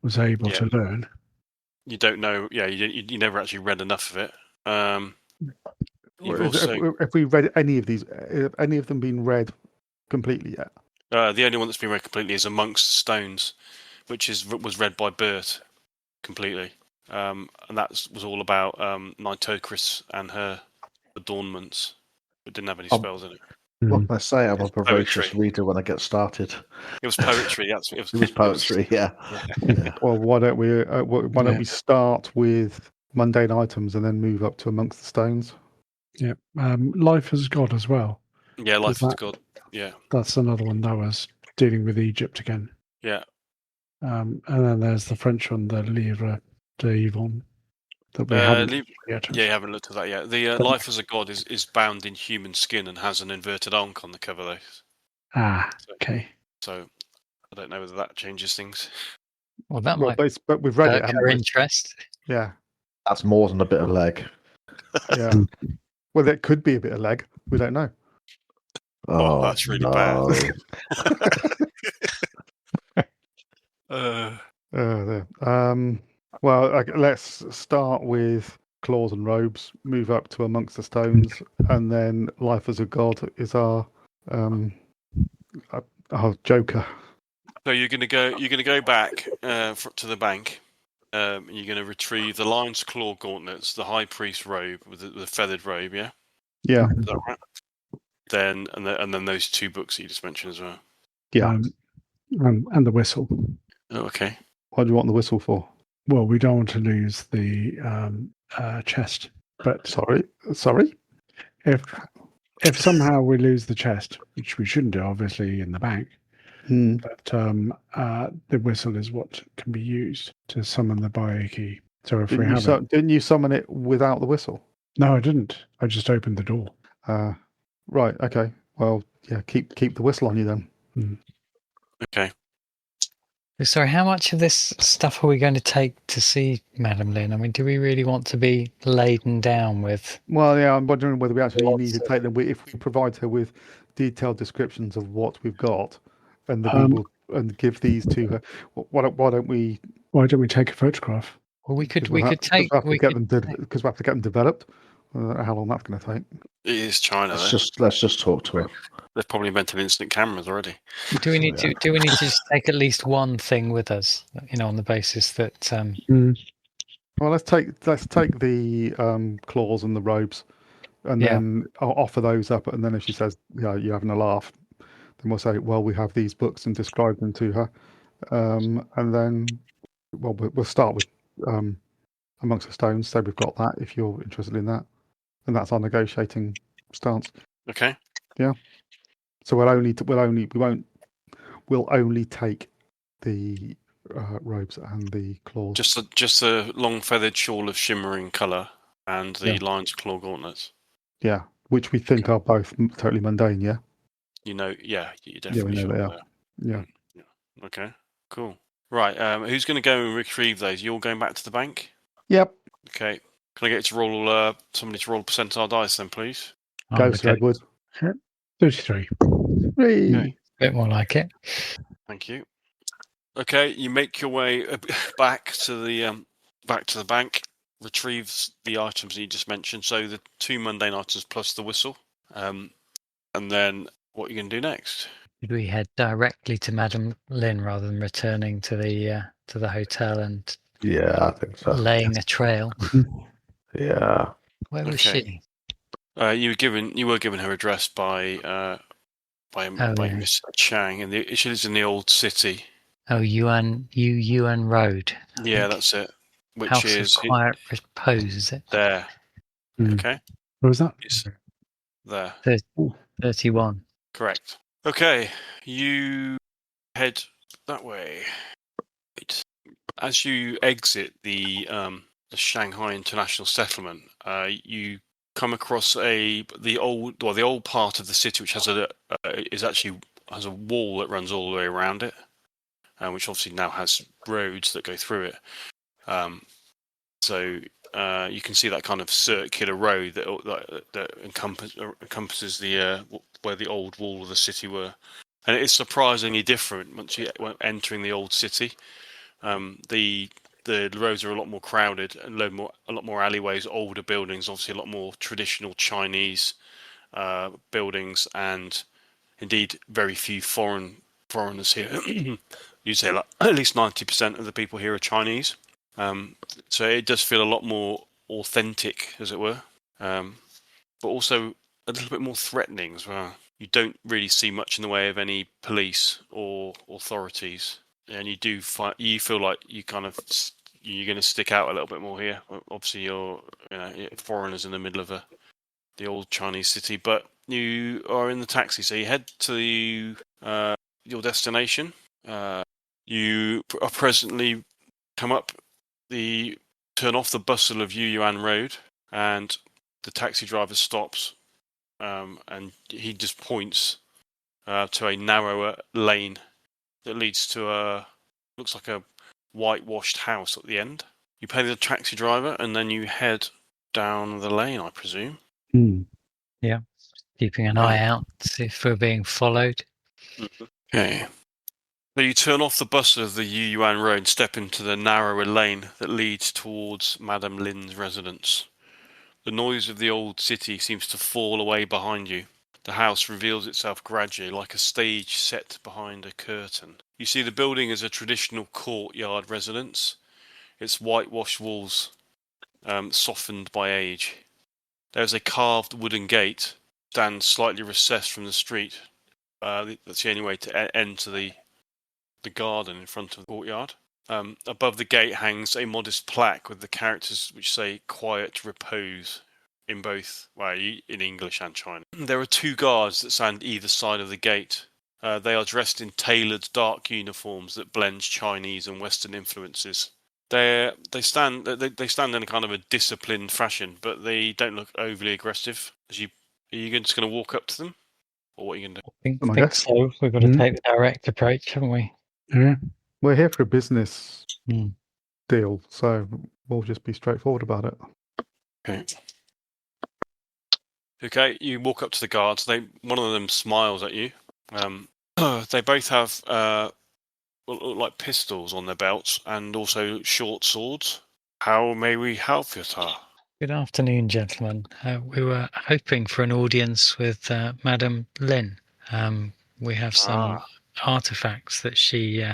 was able to learn. You don't know. Yeah, you never actually read enough of it. Have we read any of these? Have any of them been read completely yet? The only one that's been read completely is Amongst the Stones, which was read by Bert completely, and that was all about Nyarlathotep and her adornments. It didn't have any spells in it. What can I say? I'm a voracious reader when I get started. It was poetry. It was poetry. Yeah. Well, why don't we start with mundane items and then move up to Amongst the Stones? Yeah. Life as God as well. Yeah, Life as God. Yeah. That's another one that was dealing with Egypt again. Yeah. And then there's the French one, the Livre d'Yvonne. That we haven't yet. Yeah, you haven't looked at that yet. The Life as a God is bound in human skin and has an inverted ankh on the cover, though. Okay. So I don't know whether that changes things. Well, that might. But we've read it. Our interest. Yeah. That's more than a bit of leg. Yeah. Well, it could be a bit of leg. We don't know. Oh, that's really bad. Well, let's start with Claws and Robes, move up to Amongst the Stones, and then Life as a God is our Joker. So you're going to go back to the bank. You're going to retrieve the Lion's Claw gauntlets, the High Priest robe with the feathered robe. Yeah. Yeah. Is that right? Then and then those two books that you just mentioned as well. Yeah. And the whistle. Oh, okay. What do you want the whistle for? Well, we don't want to lose the chest. But sorry. If somehow we lose the chest, which we shouldn't do, obviously, in the bank, but the whistle is what can be used to summon the bio key. So if didn't you summon it without the whistle? No, I didn't. I just opened the door. Right. Okay. Well, yeah. Keep the whistle on you then. Okay. Sorry, how much of this stuff are we going to take to see Madame Lynn? I mean, do we really want to be laden down with... Well, yeah, I'm wondering whether we actually need to take them. If we provide her with detailed descriptions of what we've got, and and give these to her, why don't we take a photograph? Well, we could because we have to get them developed. I don't know how long that's going to take. It is China. Let's just talk to her. They've probably invented instant cameras already. Do we need to just take at least one thing with us? On the basis that. Well, let's take the claws and the robes, and then I'll offer those up. And then if she says, "Yeah, you're having a laugh," then we'll say, "Well, we have these books," and describe them to her. And then, we'll start with Amongst the Stones. So we've got that. If you're interested in that, and that's our negotiating stance. Okay. Yeah. So we'll only take the robes and the claws. Just a long feathered shawl of shimmering colour and the lion's claw gauntlets. Yeah, which we think are both totally mundane. Yeah. You definitely. Yeah, we know they are. Yeah. Okay. Cool. Right. Who's going to go and retrieve those? You all going back to the bank? Yep. Okay. Can I get you to roll somebody to roll a percentile dice then, please? Go, Sir Edward. 33. Okay. A bit more like it. Thank you. Okay, you make your way back to the bank, retrieves the items that you just mentioned. So the 2 mundane items plus the whistle, and then what are you going to do next? Did we head directly to Madame Lynn rather than returning to the hotel and Yeah, I think so. laying a trail? Yeah. Where was Okay. she? You were given her address by Miss Chang, and she lives in the old city. Oh, Yuan Road. I Yeah, think. that's it. Which House is of Quiet Repose, is it? there. Okay, Where was that? it's there. 31. Correct. Okay, you head that way. As you exit the Shanghai International Settlement, you come across the old part of the city, which has has a wall that runs all the way around it, which obviously now has roads that go through it. So you can see that kind of circular road that encompasses the where the old wall of the city were, and it is surprisingly different once you entering the old city. The roads are a lot more crowded and a lot more alleyways, older buildings, obviously a lot more traditional Chinese buildings, and indeed very few foreigners here. You'd say like, at least 90% of the people here are Chinese. So it does feel a lot more authentic, as it were, but also a little bit more threatening as well. You don't really see much in the way of any police or authorities, and you feel like you're going to stick out a little bit more here. Obviously, you're foreigners in the middle of the old Chinese city, but you are in the taxi, so you head to your destination. You are presently come up turn off the bustle of Yuyuan Road, and the taxi driver stops, and he just points to a narrower lane that leads to looks like a whitewashed house at the end. You pay the taxi driver, and then you head down the lane, I presume. Yeah, keeping an eye out to see if we're being followed. Okay. So you turn off the bustle of the Yuyuan Road and step into the narrower lane that leads towards Madame Lin's residence. The noise of the old city seems to fall away behind you. The house reveals itself gradually, like a stage set behind a curtain. You see the building as a traditional courtyard residence, its whitewashed walls softened by age. There is a carved wooden gate, stands slightly recessed from the street. That's the only way to enter the garden in front of the courtyard. Above the gate hangs a modest plaque with the characters which say "Quiet Repose" in both, in English and Chinese. There are 2 guards that stand either side of the gate. They are dressed in tailored dark uniforms that blend Chinese and Western influences. They stand in a kind of a disciplined fashion, but they don't look overly aggressive. Are you just going to walk up to them, or what are you going to do? I think so. We've got to take the direct approach, haven't we? Yeah. We're here for a business Hmm. deal, so we'll just be straightforward about it. Okay, you walk up to the guards. One of them smiles at you. They both have like pistols on their belts and also short swords. How may we help you, sir? Good afternoon, gentlemen. We were hoping for an audience with Madame Lin. We have some artifacts that she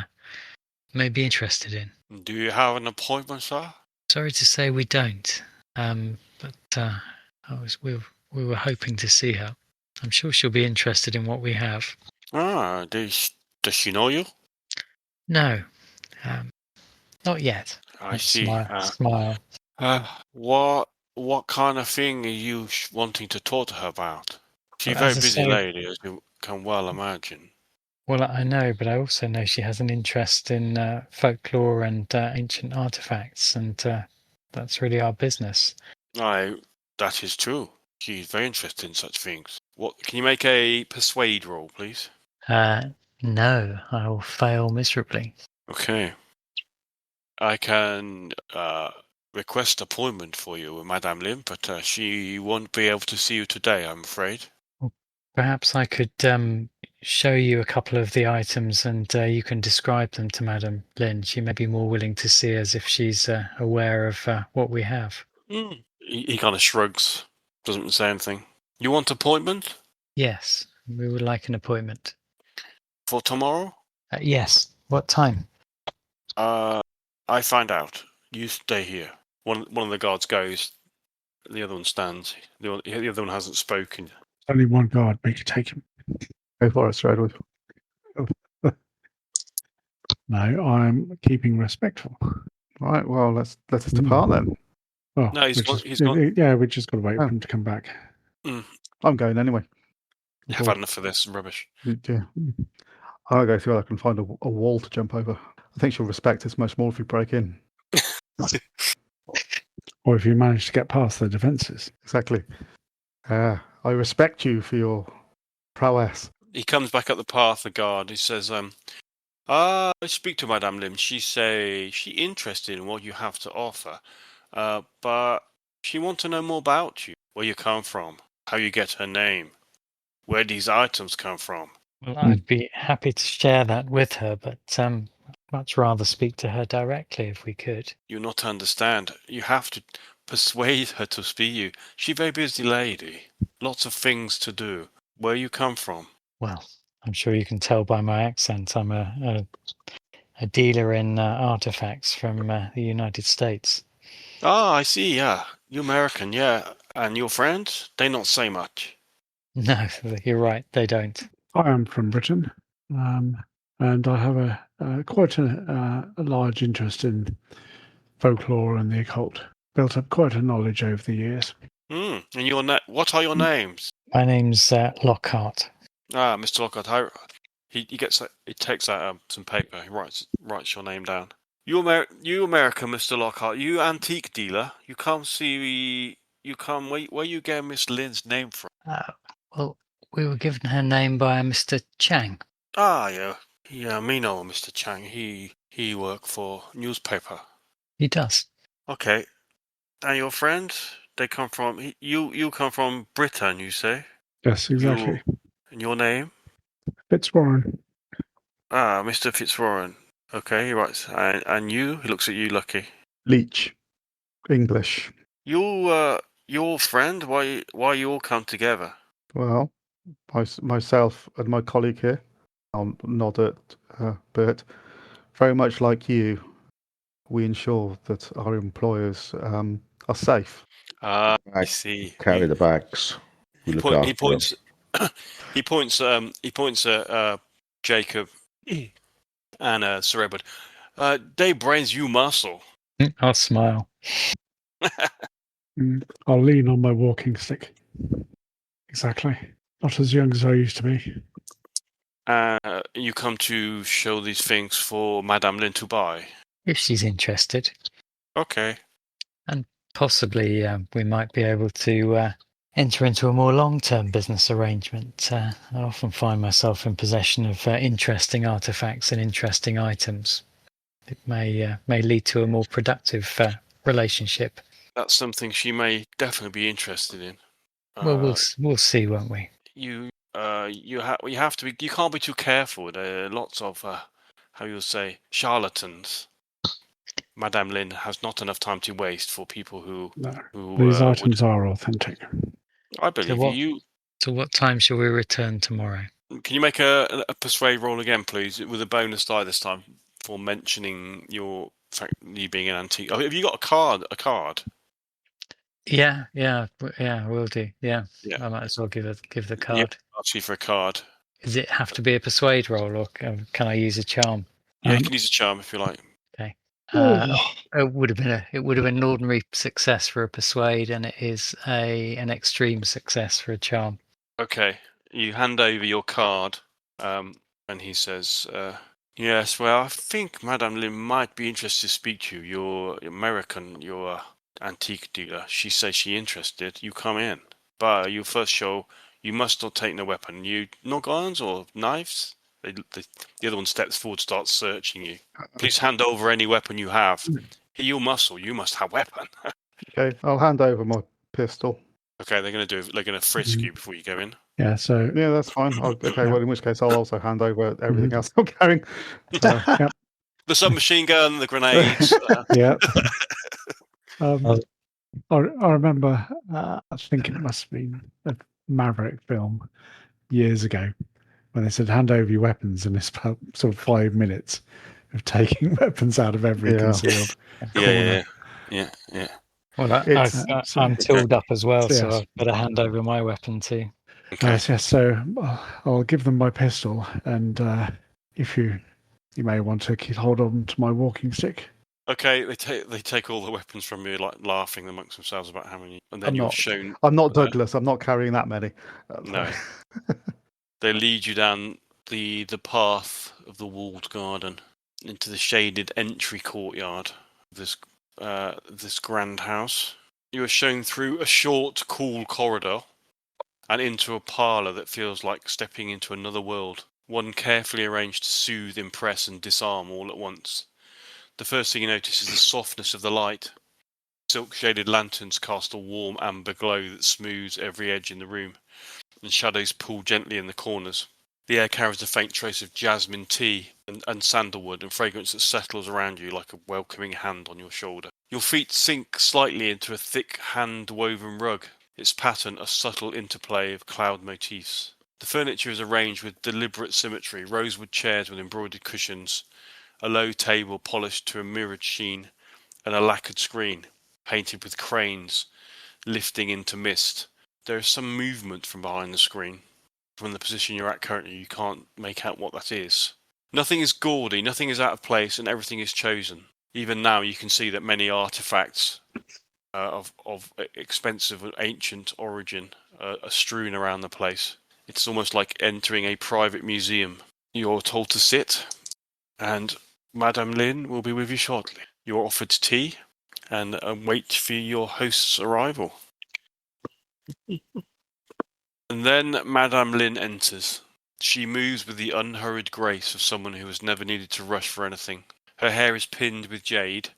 may be interested in. Do you have an appointment, sir? Sorry to say we don't, but we were hoping to see her. I'm sure she'll be interested in what we have. Does she know you? No, not yet. I see. Smile. What kind of thing are you wanting to talk to her about? She's a Well, very busy lady, as you can well imagine. Well, I know, but I also know she has an interest in folklore and ancient artifacts, and that's really our business. That is true. She's very interested in such things. Can you make a persuade roll, please? No, I will fail miserably. Okay. I can request appointment for you with Madame Lim, but she won't be able to see you today, I'm afraid. Perhaps I could show you a couple of the items and you can describe them to Madame Lynn. She may be more willing to see us if she's aware of what we have. He kind of shrugs, doesn't say anything. You want appointment? Yes, we would like an appointment. For tomorrow? Yes. What time? I find out. You stay here. One of the guards goes. The other one stands. The other one hasn't spoken. Only one guard. We could take him. Go for it, Stradwood. No, I'm keeping respectful. Right, well, let us depart then. Oh, No, he's gone. Yeah, we just got to wait for him to come back. I'm going anyway. I've had enough of this rubbish. Yeah. I'll go see whether I can find a wall to jump over. I think she'll respect us much more if we break in. Or if you manage to get past the defences. Exactly. I respect you for your prowess. He comes back up the path, the guard. He says, I speak to Madame Lim. She say she interested in what you have to offer. But she want to know more about you. Where you come from. How you get her name. Where these items come from. Well, I'd be happy to share that with her, but much rather speak to her directly if we could. You not understand. You have to persuade her to speak you. She very busy lady. Lots of things to do. Where you come from? Well, I'm sure you can tell by my accent. I'm a dealer in artifacts from the United States. Ah, I see, yeah. You American, yeah. And your friends? They not say much. No, you're right. They don't. I am from Britain, and I have quite a large interest in folklore and the occult. Built up quite a knowledge over the years. And what are your names? My name's Lockhart. Ah, Mr. Lockhart. He takes out some paper. He writes your name down. You American, Mr. Lockhart. You antique dealer. You come see. You come. Where you get Miss Lynn's name from? Well, we were given her name by Mr. Chang. Ah, yeah. Yeah, me know Mr. Chang. He work for newspaper. He does. Okay. And your friends? They come from. You come from Britain, you say? Yes, exactly. And your name? Fitzwarren. Ah, Mr. Fitzwarren. Okay, he writes. And you? He looks at you, Lucky. Leech. English. Your friend? Why you all come together? Well, myself and my colleague here, I'll nod at Bert, very much like you, we ensure that our employers are safe. Ah, I see. Carry the bags. He points. He points at Jacob and Sir Edward. They brains you muscle. I'll smile. I'll lean on my walking stick. Exactly. Not as young as I used to be. You come to show these things for Madame Lynn to buy? If she's interested. Okay. And possibly we might be able to enter into a more long-term business arrangement. I often find myself in possession of interesting artifacts and interesting items. It may lead to a more productive relationship. That's something she may definitely be interested in. Well, we'll see, won't we? You have to be. You can't be too careful. There are lots of how you'll say charlatans. Madame Lynn has not enough time to waste for people who. These items are authentic. I believe you. So what time shall we return tomorrow? Can you make a persuade roll again, please, with a bonus die this time for mentioning you being an antique? Oh, have you got a card? Yeah, will do. Yeah, I might as well give the card. Yeah, ask you for a card. Does it have to be a persuade roll, or can I use a charm? Yeah, you can use a charm if you like. Okay. It would have been an ordinary success for a persuade, and it is an extreme success for a charm. Okay, you hand over your card, and he says, "Yes, well, I think Madame Lim might be interested to speak to you. You're American. You're antique dealer. She says she interested. You come in, but you first show. You must not take no weapon. You no guns or knives." The other one steps forward, starts searching you. Please hand over any weapon you have. You muscle. You must have weapon. Okay, I'll hand over my pistol. Okay, they're going to frisk you before you go in. Yeah, so Yeah, that's fine. Okay, Yeah. well, in which case I'll also hand over everything else I'm carrying. So, yep, The submachine gun, the grenades. yeah. I remember. I think it must have been a Maverick film years ago when they said hand over your weapons, and it's about sort of 5 minutes of taking weapons out of every Yeah. concealed corner. Yeah. Well, So- I'm tooled up as well, so Yes. I've got to hand over my weapon too. Okay. Yes, so I'll give them my pistol, and if you may want to hold on to my walking stick. Okay, they take all the weapons from you, like laughing amongst themselves about how many, and then I'm you're not- shown. I'm not Douglas. I'm not carrying that many. No. They lead you down the path of the walled garden into the shaded entry courtyard of this grand house. You are shown through a short, cool corridor and into a parlour that feels like stepping into another world. One carefully arranged to soothe, impress, and disarm all at once. The first thing you notice is the softness of the light. Silk-shaded lanterns cast a warm amber glow that smooths every edge in the room, and shadows pull gently in the corners. The air carries a faint trace of jasmine tea and sandalwood and fragrance that settles around you like a welcoming hand on your shoulder. Your feet sink slightly into a thick hand-woven rug, its pattern a subtle interplay of cloud motifs. The furniture is arranged with deliberate symmetry, rosewood chairs with embroidered cushions, a low table polished to a mirrored sheen, and a lacquered screen, painted with cranes, lifting into mist. There is some movement from behind the screen. From the position you're at currently, you can't make out what that is. Nothing is gaudy, nothing is out of place, and everything is chosen. Even now, you can see that many artifacts of expensive and ancient origin are strewn around the place. It's almost like entering a private museum. You're told to sit, and Madame Lin will be with you shortly. You're offered tea, and wait for your host's arrival. And then Madame Lin enters. She moves with the unhurried grace of someone who has never needed to rush for anything. Her hair is pinned with jade,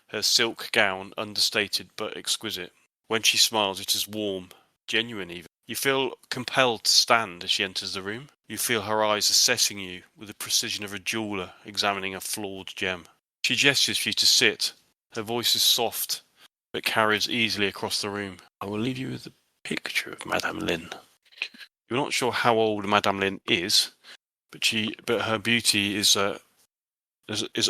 her silk gown understated but exquisite. When she smiles, it is warm, genuine even. You feel compelled to stand as she enters the room. You feel her eyes assessing you with the precision of a jeweller examining a flawed gem. She gestures for you to sit. Her voice is soft, but carries easily across the room. I will leave you with a picture of Madame Lin. You're not sure how old Madame Lin is, but her beauty is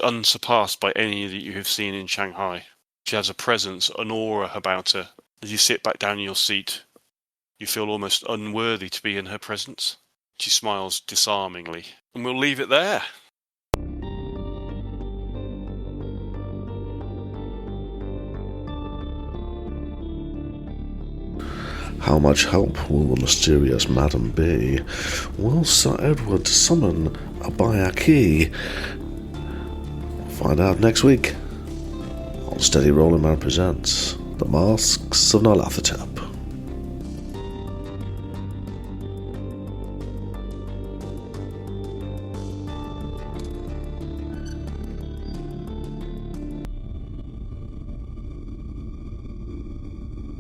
unsurpassed by any that you have seen in Shanghai. She has a presence, an aura about her. As you sit back down in your seat, you feel almost unworthy to be in her presence. She smiles disarmingly, and we'll leave it there. How much help will the mysterious madam be? Will Sir Edward summon a Bayaki? Find out next week on Steady Rolling Man presents The Masks of Nyarlathotep.